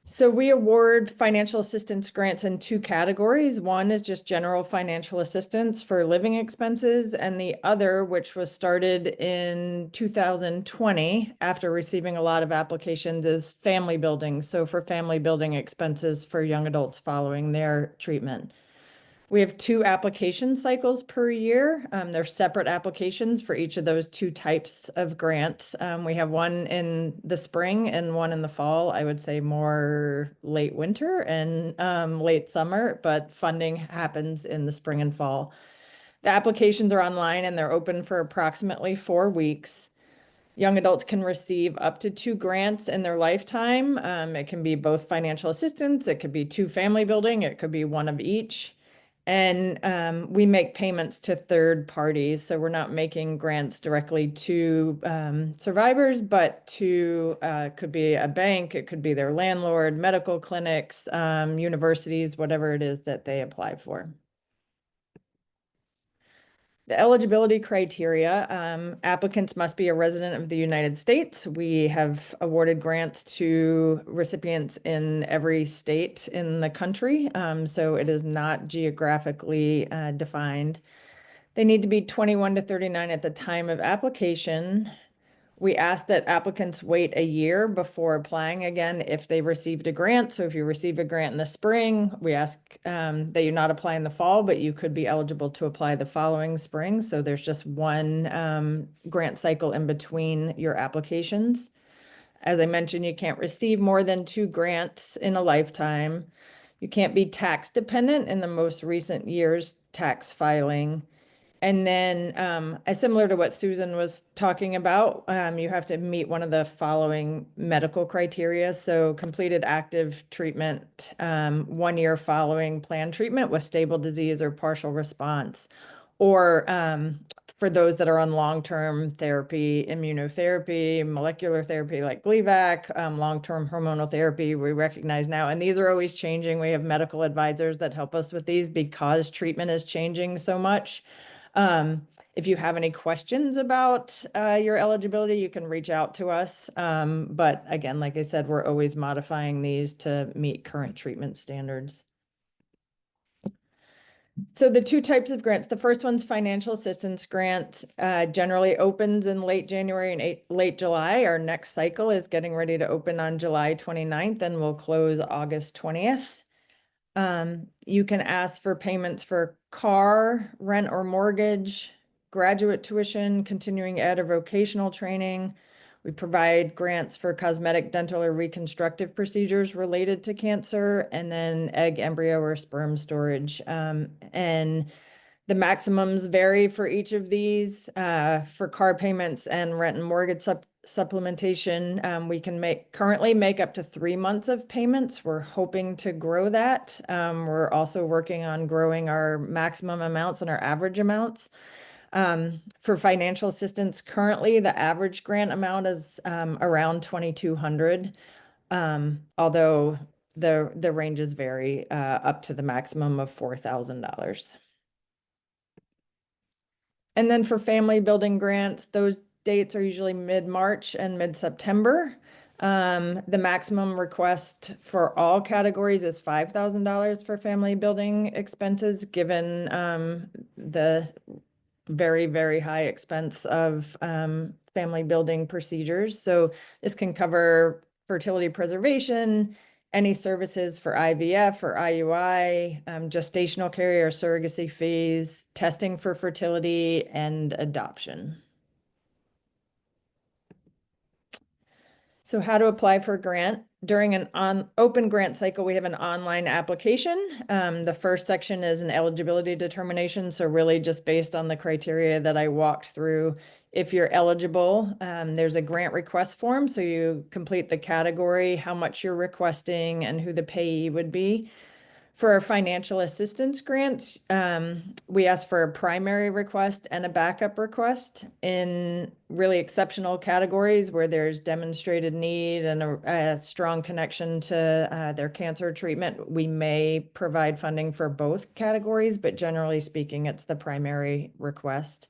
So we award financial assistance grants in two categories. One is just general financial assistance for living expenses, and the other, which was started in 2020 after receiving a lot of applications, is family building. So for family building expenses for young adults following their treatment. We have two application cycles per year. They're separate applications for each of those two types of grants. We have one in the spring and one in the fall. I would say more late winter and late summer, but funding happens in the spring and fall. The applications are online and they're open for approximately 4 weeks. Young adults can receive up to 2 grants in their lifetime. It can be both financial assistance, it could be 2 family building, it could be one of each. And we make payments to third parties. So we're not making grants directly to survivors, but to could be a bank, it could be their landlord, medical clinics, universities, whatever it is that they apply for. The eligibility criteria, applicants must be a resident of the United States. We have awarded grants to recipients in every state in the country, so it is not geographically defined. They need to be 21 to 39 at the time of application. We ask that applicants wait a year before applying again if they received a grant. So if you receive a grant in the spring, we ask that you not apply in the fall, but you could be eligible to apply the following spring. So there's just one grant cycle in between your applications. As I mentioned, you can't receive more than 2 grants in a lifetime. You can't be tax dependent in the most recent year's tax filing. And then, similar to what Susan was talking about, you have to meet one of the following medical criteria. So completed active treatment, 1 year following planned treatment with stable disease or partial response. Or for those that are on long-term therapy, immunotherapy, molecular therapy like Gleevec, long-term hormonal therapy, we recognize now. And these are always changing. We have medical advisors that help us with these because treatment is changing so much. If you have any questions about your eligibility, you can reach out to us. But again, like I said, we're always modifying these to meet current treatment standards. So the 2 types of grants, the first one's financial assistance grant, generally opens in late January and late July. Our next cycle is getting ready to open on July 29th and will close August 20th. You can ask for payments for car, rent or mortgage, graduate tuition, continuing ed or vocational training. We provide grants for cosmetic, dental, or reconstructive procedures related to cancer, and then egg, embryo, or sperm storage. And the maximums vary for each of these. For car payments and rent and mortgage supplementation, we can currently make up to 3 months of payments. We're hoping to grow that. We're also working on growing our maximum amounts and our average amounts. For financial assistance, currently the average grant amount is around $2,200, although the ranges vary up to the maximum of $4,000. And then for family building grants, those dates are usually mid-March and mid-September. The maximum request for all categories is $5,000 for family building expenses, given the very, very high expense of family building procedures. So this can cover fertility preservation, any services for IVF or IUI, gestational care or surrogacy fees, testing for fertility, and adoption. So how to apply for a grant. During an open grant cycle, we have an online application. The first section is an eligibility determination. So really just based on the criteria that I walked through, if you're eligible, there's a grant request form. So you complete the category, how much you're requesting, and who the payee would be. For our financial assistance grants, we ask for a primary request and a backup request in really exceptional categories where there's demonstrated need and a strong connection to their cancer treatment. We may provide funding for both categories, but generally speaking, it's the primary request.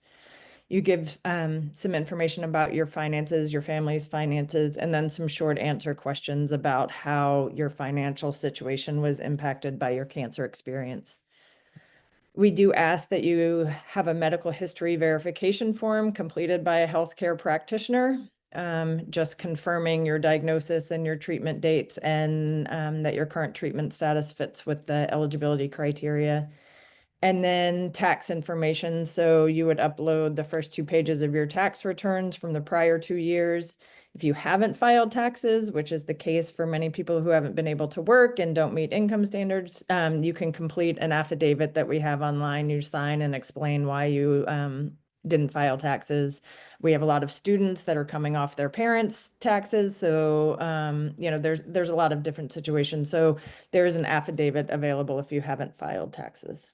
You give some information about your finances, your family's finances, and then some short answer questions about how your financial situation was impacted by your cancer experience. We do ask that you have a medical history verification form completed by a healthcare practitioner, just confirming your diagnosis and your treatment dates, and that your current treatment status fits with the eligibility criteria. And then tax information. So you would upload the first 2 pages of your tax returns from the prior 2 years. If you haven't filed taxes, which is the case for many people who haven't been able to work and don't meet income standards, you can complete an affidavit that we have online. You sign and explain why you didn't file taxes. We have a lot of students that are coming off their parents' taxes. So, there's a lot of different situations. So there is an affidavit available if you haven't filed taxes.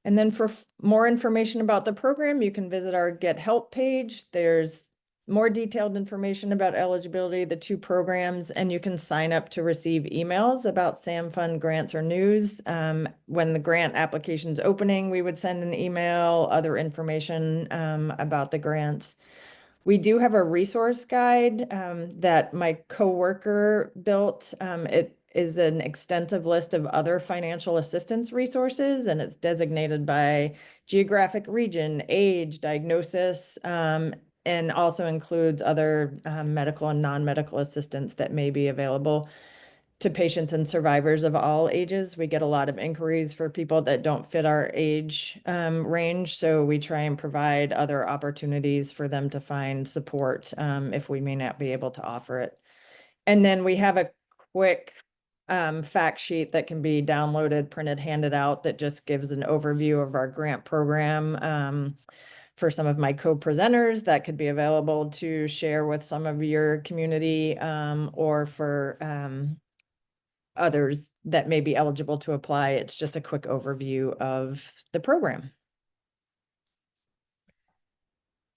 And then for more information about the program, you can visit our Get Help page. There's more detailed information about eligibility, the 2 programs, and you can sign up to receive emails about SAM Fund grants or news. When the grant application's opening, we would send an email, other information about the grants. We do have a resource guide that my coworker built. It is an extensive list of other financial assistance resources, and it's designated by geographic region, age, diagnosis, and also includes other medical and non-medical assistance that may be available to patients and survivors of all ages. We get a lot of inquiries for people that don't fit our age range, so we try and provide other opportunities for them to find support if we may not be able to offer it. And then we have a quick fact sheet that can be downloaded, printed, handed out, that just gives an overview of our grant program. For some of my co-presenters, that could be available to share with some of your community, or for others that may be eligible to apply. It's just a quick overview of the program.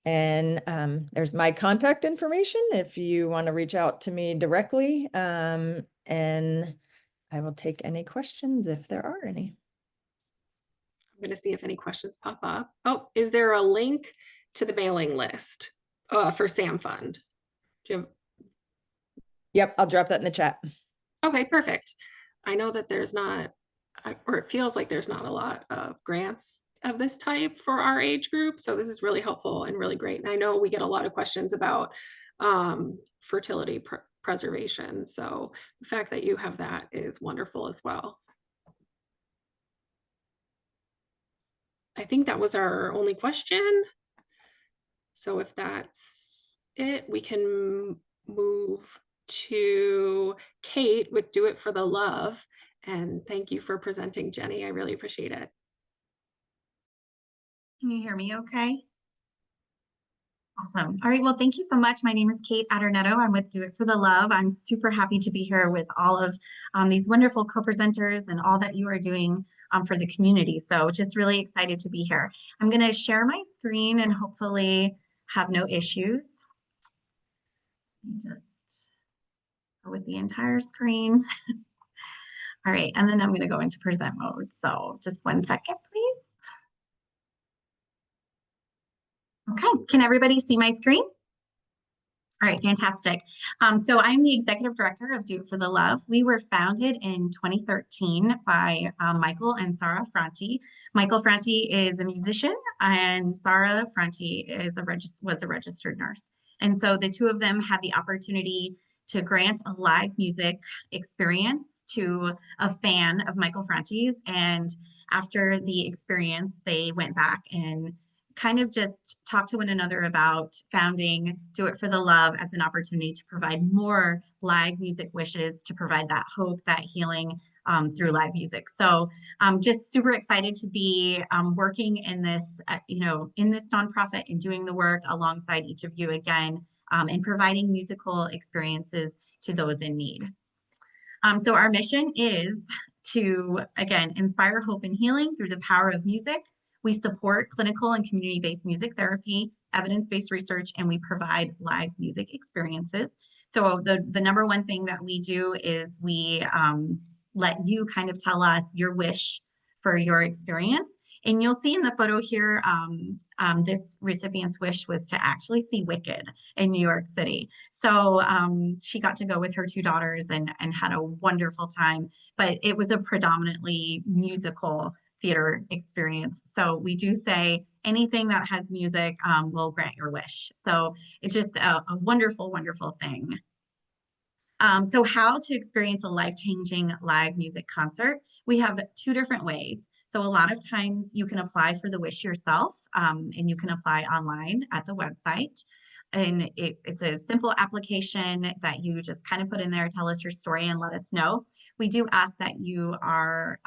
And there's my contact information if you want to reach out to me directly. And I will take any questions if there are any. I'm going to see if any questions pop up. Oh, is there a link to the mailing list for SAM Fund? Do you have... Yep, I'll drop that in the chat. Okay, perfect. I know that there's not, or it feels like there's not a lot of grants of this type for our age group. So this is really helpful and really great. And I know we get a lot of questions about fertility preservation. So the fact that you have that is wonderful as well. I think that was our only question. So if that's it, we can move to Kate with Do It for the Love. And thank you for presenting, Jenny. I really appreciate it. Can you hear me okay? Awesome. All right. Well, thank you so much. My name is Kate Adornetto. I'm with Do It for the Love. I'm super happy to be here with all of these wonderful co-presenters and all that you are doing for the community. So just really excited to be here. I'm going to share my screen and hopefully have no issues. Just go with the entire screen. All right. And then I'm going to go into present mode. So just 1 second, please. Okay, can everybody see my screen? All right, fantastic. So I'm the executive director of Do It for the Love. We were founded in 2013 by Michael and Sarah Franti. Michael Franti is a musician and Sarah Franti is was a registered nurse. And so the 2 of them had the opportunity to grant a live music experience to a fan of Michael Franti's. And after the experience, they went back and kind of just talk to one another about founding Do It for the Love as an opportunity to provide more live music wishes, to provide that hope, that healing through live music. So I'm just super excited to be working in this, in this nonprofit and doing the work alongside each of you again, and providing musical experiences to those in need. So our mission is to, again, inspire hope and healing through the power of music. We support clinical and community-based music therapy, evidence-based research, and we provide live music experiences. So the number one thing that we do is we let you kind of tell us your wish for your experience. And you'll see in the photo here, this recipient's wish was to actually see Wicked in New York City. So she got to go with her two daughters and had a wonderful time, but it was a predominantly musical theater experience. So we do say anything that has music will grant your wish. So it's just a wonderful, wonderful thing. So how to experience a life-changing live music concert? We have two different ways. So a lot of times you can apply for the wish yourself, and you can apply online at the website. And it's a simple application that you just kind of put in there, tell us your story and let us know. We do ask that you are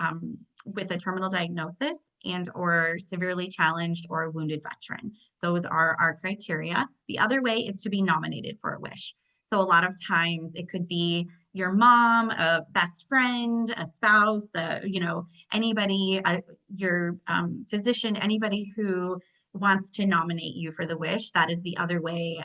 with a terminal diagnosis and or severely challenged or a wounded veteran. Those are our criteria. The other way is to be nominated for a wish. So a lot of times it could be your mom, a best friend, a spouse, anybody, your physician, anybody who wants to nominate you for the wish. That is the other way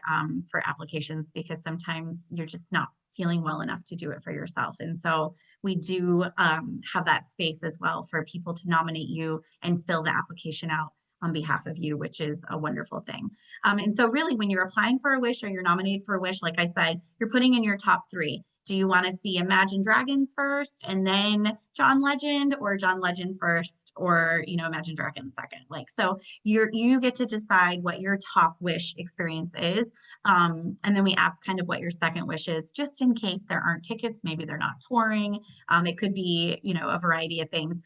for applications, because sometimes you're just not feeling well enough to do it for yourself. And so we do have that space as well for people to nominate you and fill the application out on behalf of you, which is a wonderful thing. And so really when you're applying for a wish or you're nominated for a wish, like I said, you're putting in your top three. Do you want to see Imagine Dragons first and then John Legend, or John Legend first, or, Imagine Dragons second? Like, so you get to decide what your top wish experience is. And then we ask kind of what your second wish is, just in case there aren't tickets, maybe they're not touring. It could be, a variety of things.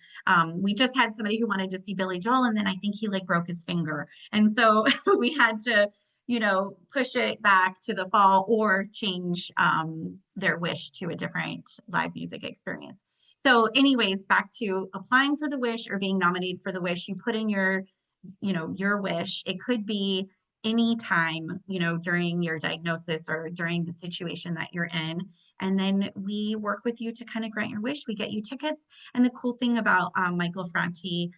We just had somebody who wanted to see Billy Joel, and then I think he broke his finger. And so we had to, push it back to the fall or change their wish to a different live music experience. So anyways, back to applying for the wish or being nominated for the wish, you put in your wish. It could be any time, during your diagnosis or during the situation that you're in. And then we work with you to kind of grant your wish. We get you tickets. And the cool thing about Michael Franti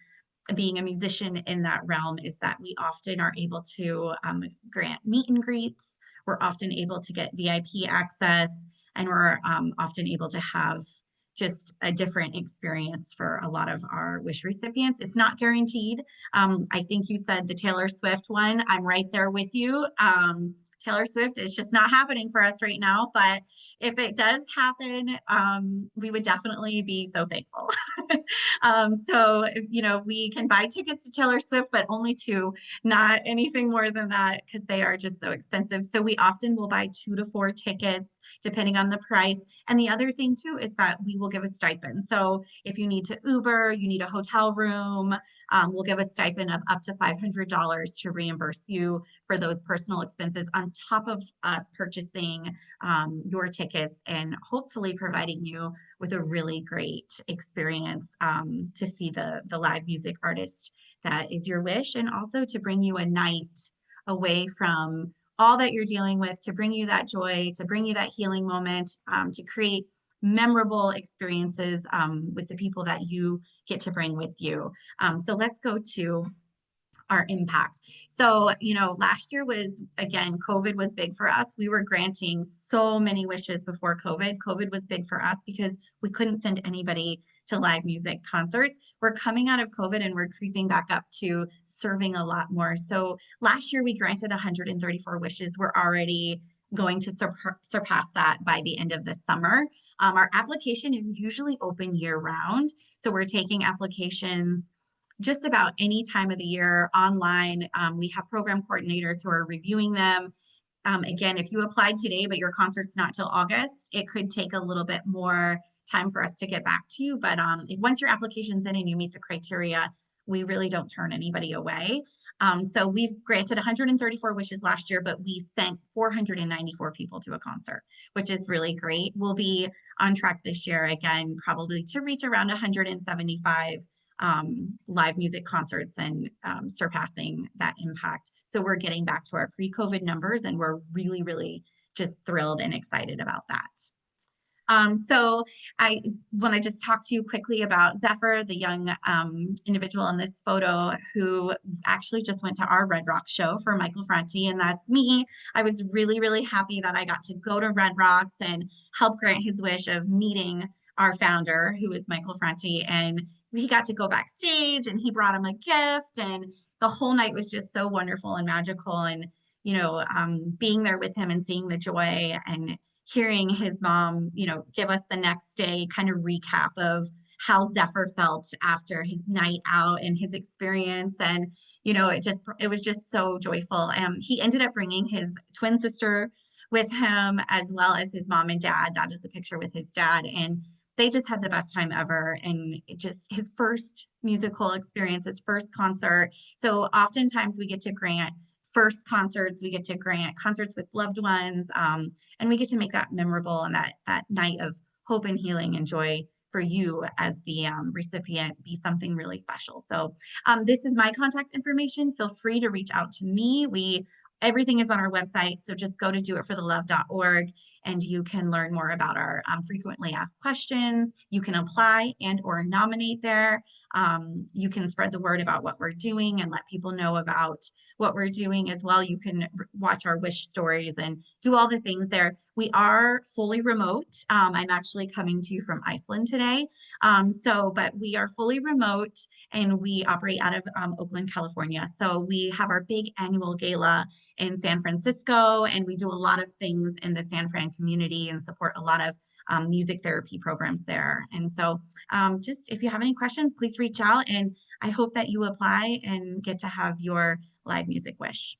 being a musician in that realm is that we often are able to grant meet and greets. We're often able to get VIP access, and we're often able to have just a different experience for a lot of our wish recipients. It's not guaranteed. I think you said the Taylor Swift one. I'm right there with you. Taylor Swift is just not happening for us right now, but if it does happen, we would definitely be so thankful. So, we can buy tickets to Taylor Swift, but only two, not anything more than that, because they are just so expensive. So we often will buy 2 to 4 tickets, depending on the price. And the other thing too is that we will give a stipend. So if you need to Uber, you need a hotel room, we'll give a stipend of up to $500 to reimburse you for those personal expenses on top of us purchasing your tickets and hopefully providing you with a really great experience to see the live music artist that is your wish, and also to bring you a night away from all that you're dealing with, to bring you that joy, to bring you that healing moment, to create memorable experiences with the people that you get to bring with you. So let's go to our impact. So, last year was, again, COVID was big for us. We were granting so many wishes before COVID. COVID was big for us because we couldn't send anybody to live music concerts. We're coming out of COVID and we're creeping back up to serving a lot more. So last year we granted 134 wishes. We're already going to surpass that by the end of the summer. Our application is usually open year round. So we're taking applications just about any time of the year online. We have program coordinators who are reviewing them. Again, if you applied today, but your concert's not till August, it could take a little bit more time for us to get back to you. But once your application's in and you meet the criteria, we really don't turn anybody away. So we've granted 134 wishes last year, but we sent 494 people to a concert, which is really great. We'll be on track this year again, probably to reach around 175 live music concerts and surpassing that impact. So we're getting back to our pre-COVID numbers, and we're really, really just thrilled and excited about that. So I want to just talk to you quickly about Zephyr, the young individual in this photo who actually just went to our Red Rocks show for Michael Franti, and that's me. I was really, really happy that I got to go to Red Rocks and help grant his wish of meeting our founder, who is Michael Franti, and he got to go backstage and he brought him a gift, and the whole night was just so wonderful and magical. And, you know, being there with him and seeing the joy and hearing his mom, you know, give us the next day kind of recap of how Zephyr felt after his night out and his experience. And, you know, it was just so joyful. He ended up bringing his twin sister with him, as well as his mom and dad. That is the picture with his dad. And they just had the best time ever. And it just his first musical experience, his first concert. So oftentimes we get to grant first concerts, we get to grant concerts with loved ones, and we get to make that memorable and that night of hope and healing and joy for you as the recipient be something really special. So this is my contact information. Feel free to reach out to me. Everything is on our website, so just go to doitforthelove.org and you can learn more about our frequently asked questions. You can apply and or nominate there. You can spread the word about what we're doing and let people know about what we're doing as well. You can watch our wish stories and do all the things there. We are fully remote. I'm actually coming to you from Iceland today. But we are fully remote and we operate out of Oakland, California. So we have our big annual gala in San Francisco, and we do a lot of things in the San Fran community and support a lot of music therapy programs there. And so just if you have any questions, please reach out, and I hope that you apply and get to have your live music wish.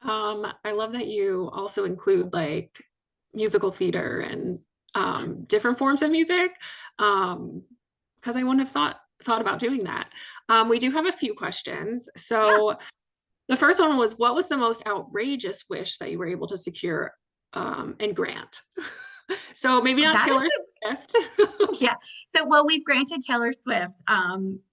I love that you also include like musical theater and different forms of music, because I wouldn't have thought about doing that. We do have a few questions. So the first one was, what was the most outrageous wish that you were able to secure and grant? So maybe not Taylor Swift. Yeah. So, well, we've granted Taylor Swift.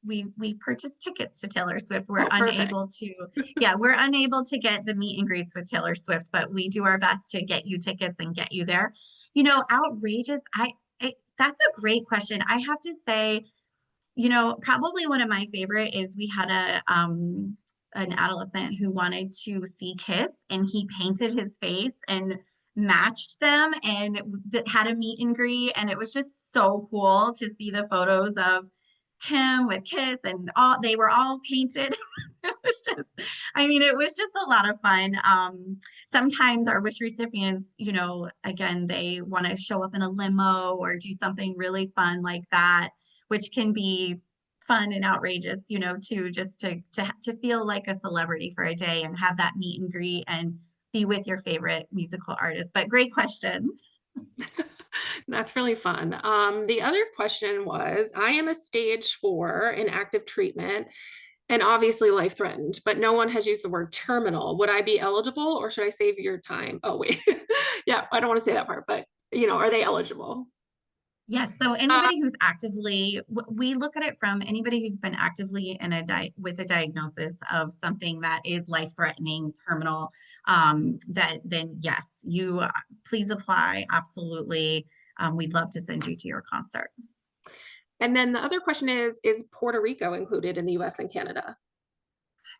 We purchased tickets to Taylor Swift. We're unable to get the meet and greets with Taylor Swift, but we do our best to get you tickets and get you there. You know, outrageous. That's a great question. I have to say, you know, probably one of my favorite is we had an adolescent who wanted to see Kiss, and he painted his face and matched them and had a meet and greet, and it was just so cool to see the photos of him with Kiss, and they were all painted. It was just a lot of fun. Sometimes our wish recipients, you know, again, they want to show up in a limo or do something really fun like that, which can be fun and outrageous, you know, to feel like a celebrity for a day and have that meet and greet and be with your favorite musical artist. But great questions. That's really fun. The other question was, I am a stage 4 in active treatment and obviously life-threatened, but no one has used the word terminal. Would I be eligible, or should I save your time? Oh, wait. Yeah, I don't want to say that part, but you know, are they eligible? Yes. So anybody who's actively, we look at it from anybody who's been actively in with a diagnosis of something that is life-threatening, terminal, then yes, you please apply. Absolutely. We'd love to send you to your concert. And then the other question is Puerto Rico included in the US and Canada?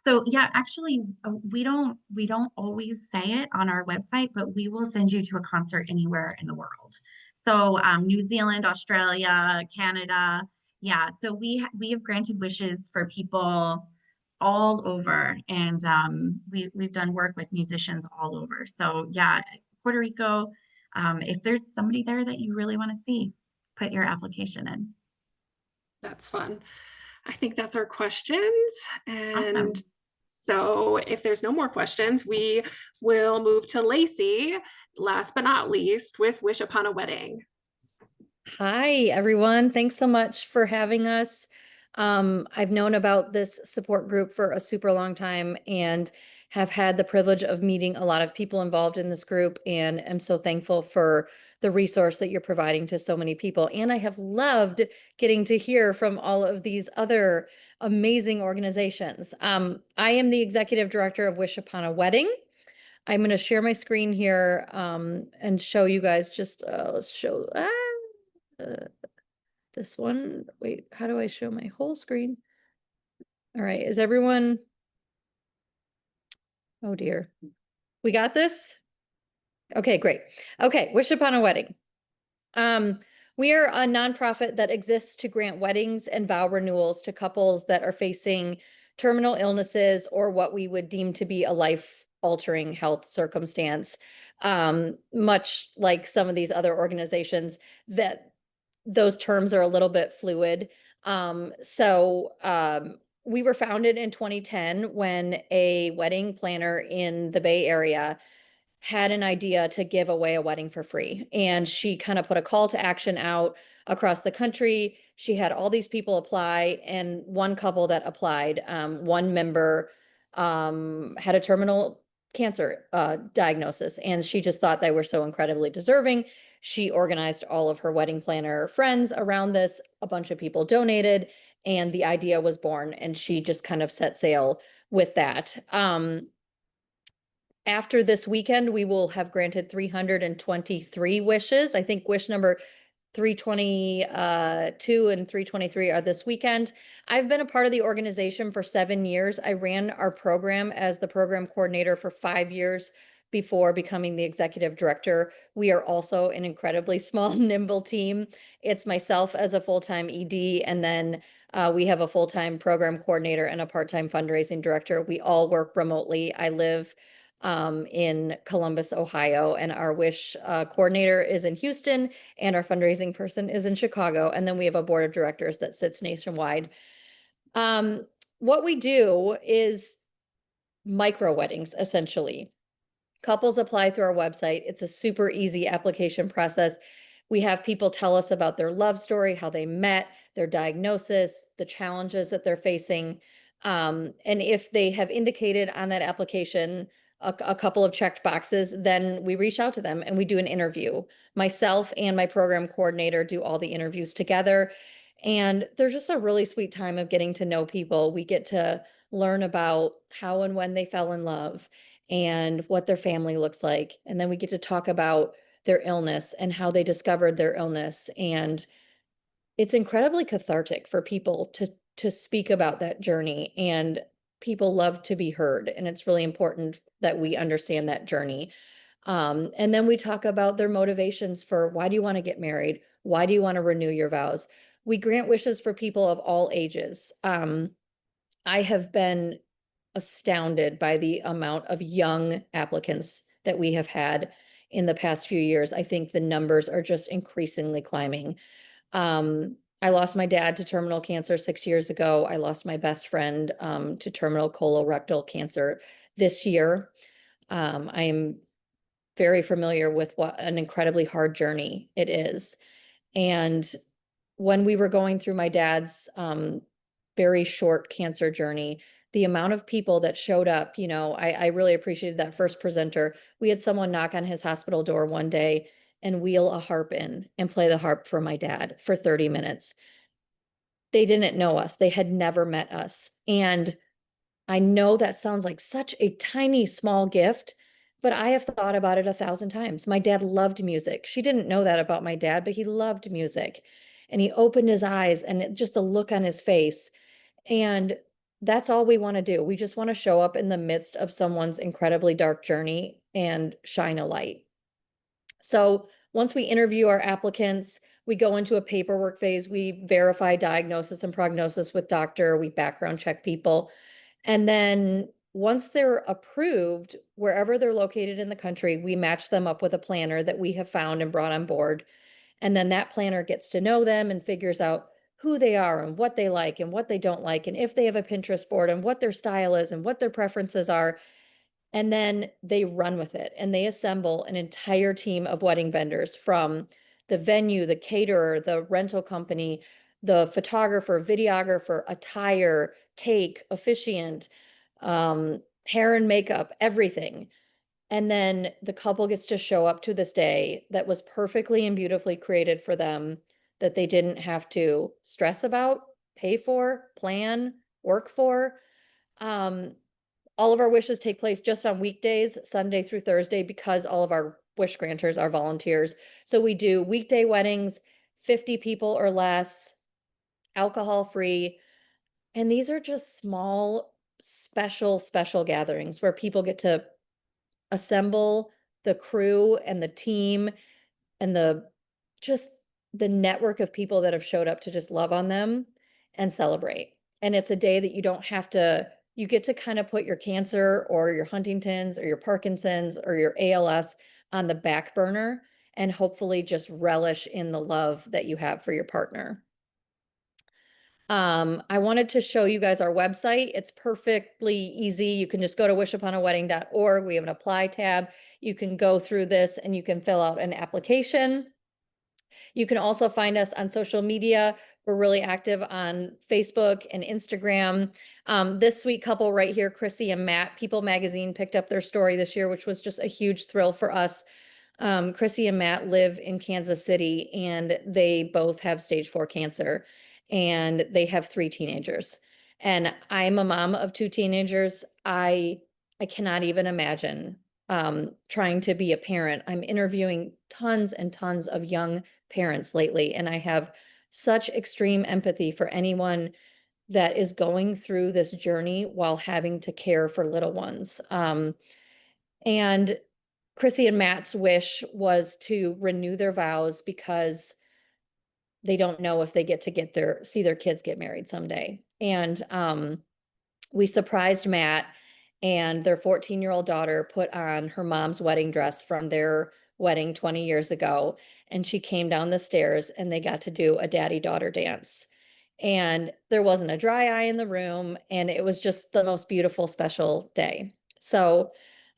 So yeah, actually, we don't always say it on our website, but we will send you to a concert anywhere in the world. So New Zealand, Australia, Canada, yeah. So we have granted wishes for people all over, and we've done work with musicians all over. So yeah, Puerto Rico. If there's somebody there that you really want to see, put your application in. That's fun. I think that's our questions. And Awesome. so if there's no more questions, we will move to Lacey, last but not least, with Wish Upon a Wedding. Hi, everyone. Thanks so much for having us. I've known about this support group for a super long time and have had the privilege of meeting a lot of people involved in this group, and am so thankful for the resource that you're providing to so many people. And I have loved getting to hear from all of these other amazing organizations. I am the executive director of Wish Upon a Wedding. I'm going to share my screen here and show you guys just, let's show this one. Wait, how do I show my whole screen? All right, is everyone? Oh dear. We got this? Okay, great. Okay, Wish Upon a Wedding. We are a nonprofit that exists to grant weddings and vow renewals to couples that are facing terminal illnesses or what we would deem to be a life-altering health circumstance. Much like some of these other organizations, that those terms are a little bit fluid. We were founded in 2010 when a wedding planner in the Bay Area had an idea to give away a wedding for free. And she kind of put a call to action out across the country. She had all these people apply, and one couple that applied, one member had a terminal cancer diagnosis, and she just thought they were so incredibly deserving. She organized all of her wedding planner friends around this. A bunch of people donated, and the idea was born, and she just kind of set sail with that. After this weekend, we will have granted 323 wishes. I think wish number 322 and 323 are this weekend. I've been a part of the organization for 7 years. I ran our program as the program coordinator for 5 years before becoming the executive director. We are also an incredibly small, nimble team. It's myself as a full-time ED, and then we have a full-time program coordinator and a part-time fundraising director. We all work remotely. I live in Columbus, Ohio, and our wish coordinator is in Houston, and our fundraising person is in Chicago. And then we have a board of directors that sits nationwide. What we do is micro weddings, essentially. Couples apply through our website. It's a super easy application process. We have people tell us about their love story, how they met, their diagnosis, the challenges that they're facing. And if they have indicated on that application a couple of checked boxes, then we reach out to them and we do an interview. Myself and my program coordinator do all the interviews together. And there's just a really sweet time of getting to know people. We get to learn about how and when they fell in love and what their family looks like. And then we get to talk about their illness and how they discovered their illness. And it's incredibly cathartic for people to speak about that journey, and people love to be heard. And it's really important that we understand that journey. And then we talk about their motivations for why do you want to get married? Why do you want to renew your vows? We grant wishes for people of all ages. I have been astounded by the amount of young applicants that we have had in the past few years. I think the numbers are just increasingly climbing. I lost my dad to terminal cancer 6 years ago. I lost my best friend to terminal colorectal cancer this year. I am very familiar with what an incredibly hard journey it is. And when we were going through my dad's very short cancer journey, the amount of people that showed up, I really appreciated that first presenter. We had someone knock on his hospital door one day and wheel a harp in and play the harp for my dad for 30 minutes. They didn't know us. They had never met us. And I know that sounds like such a tiny, small gift, but I have thought about it 1,000 times. My dad loved music. She didn't know that about my dad, but he loved music. And he opened his eyes, and just the look on his face. And that's all we want to do. We just want to show up in the midst of someone's incredibly dark journey and shine a light. So once we interview our applicants, we go into a paperwork phase. We verify diagnosis and prognosis with doctor. We background check people. And then once they're approved, wherever they're located in the country, we match them up with a planner that we have found and brought on board. And then that planner gets to know them and figures out who they are and what they like and what they don't like, and if they have a Pinterest board and what their style is and what their preferences are. And then they run with it, and they assemble an entire team of wedding vendors, from the venue, the caterer, the rental company, the photographer, videographer, attire, cake, officiant, hair and makeup, everything. And then the couple gets to show up to this day that was perfectly and beautifully created for them, that they didn't have to stress about, pay for, plan, work for. All of our wishes take place just on weekdays, Sunday through Thursday, because all of our wish granters are volunteers. So we do weekday weddings, 50 people or less, alcohol free. And these are just small, special gatherings where people get to assemble the crew and the team and just the network of people that have showed up to just love on them and celebrate. And it's a day that you get to kind of put your cancer or your Huntington's or your Parkinson's or your ALS on the back burner and hopefully just relish in the love that you have for your partner. I wanted to show you guys our website. It's perfectly easy. You can just go to wishuponawedding.org. We have an apply tab. You can go through this and you can fill out an application. You can also find us on social media. We're really active on Facebook and Instagram. This sweet couple right here, Chrissy and Matt, People Magazine picked up their story this year, which was just a huge thrill for us. Chrissy and Matt live in Kansas City and they both have stage 4 cancer and they have 3 teenagers. And I'm a mom of 2 teenagers. I cannot even imagine trying to be a parent. I'm interviewing tons and tons of young parents lately, and I have such extreme empathy for anyone that is going through this journey while having to care for little ones. And Chrissy and Matt's wish was to renew their vows because they don't know if they get to see their kids get married someday. And we surprised Matt, and their 14-year-old daughter put on her mom's wedding dress from their wedding 20 years ago. And she came down the stairs and they got to do a daddy-daughter dance. And there wasn't a dry eye in the room. And it was just the most beautiful, special day. So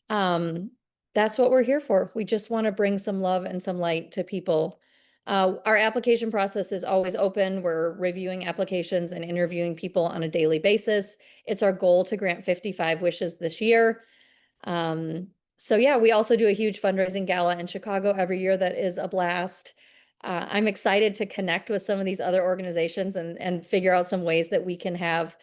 that's what we're here for. We just want to bring some love and some light to people. Our application process is always open. We're reviewing applications and interviewing people on a daily basis. It's our goal to grant 55 wishes this year. So yeah, we also do a huge fundraising gala in Chicago every year that is a blast. I'm excited to connect with some of these other organizations and figure out some ways that we can have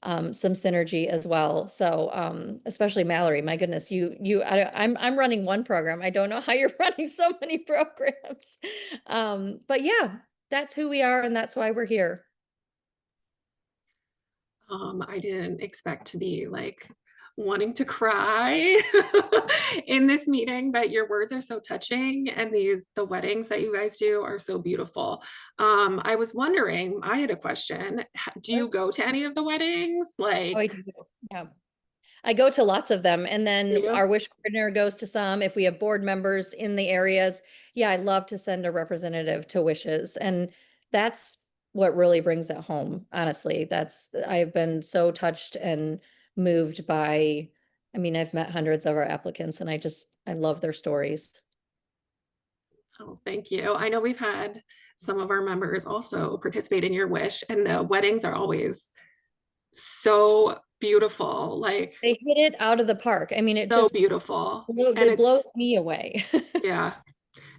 some synergy as well. So especially Mallory, my goodness, I'm running one program. I don't know how you're running so many programs. But yeah, that's who we are and that's why we're here. I didn't expect to be like wanting to cry in this meeting, but your words are so touching and the weddings that you guys do are so beautiful. I was wondering, I had a question. Do you go to any of the weddings? Oh, Like, I do. Yeah. I go to lots of them, and do then you? our wish coordinator goes to some. If we have board members in the areas, yeah, I love to send a representative to wishes. And that's what really brings it home, honestly. I've been so touched and moved by, I mean, I've met hundreds of our applicants and I love their stories. Oh, thank you. I know we've had some of our members also participate in your wish, and the weddings are always so beautiful, like They hit it out of the park. I mean, so beautiful. And it blows it's, me away. yeah,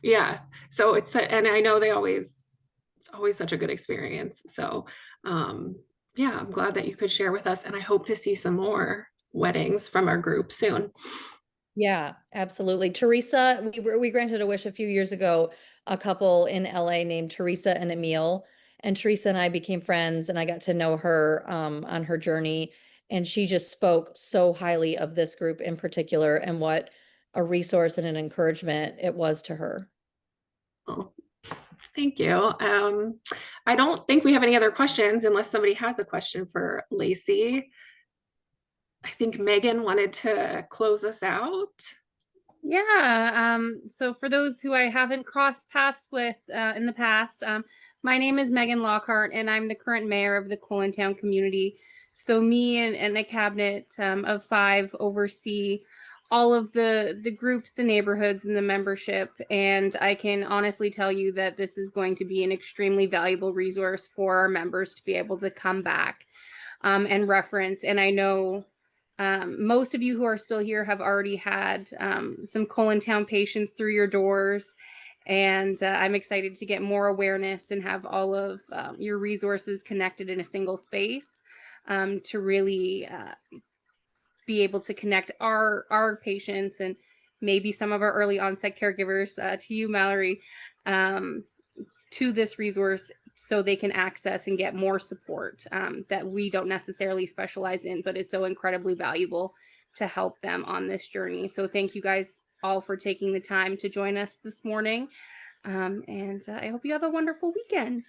yeah. So and I know it's always such a good experience. So, yeah, I'm glad that you could share with us, and I hope to see some more weddings from our group soon. Yeah, absolutely. Teresa, we granted a wish a few years ago, a couple in LA named Teresa and Emil. And Teresa and I became friends and I got to know her on her journey. And she just spoke so highly of this group in particular and what a resource and an encouragement it was to her. Oh, thank you. I don't think we have any other questions unless somebody has a question for Lacey. I think Megan wanted to close us out. Yeah, so for those who I haven't crossed paths with in the past, my name is Megan Lockhart and I'm the current mayor of the Colintown community. So me and the cabinet of 5 oversee all of the groups, the neighborhoods, and the membership. And I can honestly tell you that this is going to be an extremely valuable resource for our members to be able to come back and reference. And I know most of you who are still here have already had some Town patients through your doors. And I'm excited to get more awareness and have all of your resources connected in a single space to really be able to connect our patients and maybe some of our early onset caregivers to you, Mallory, to this resource so they can access and get more support that we don't necessarily specialize in, but is so incredibly valuable to help them on this journey. So thank you guys all for taking the time to join us this morning. And I hope you have a wonderful weekend.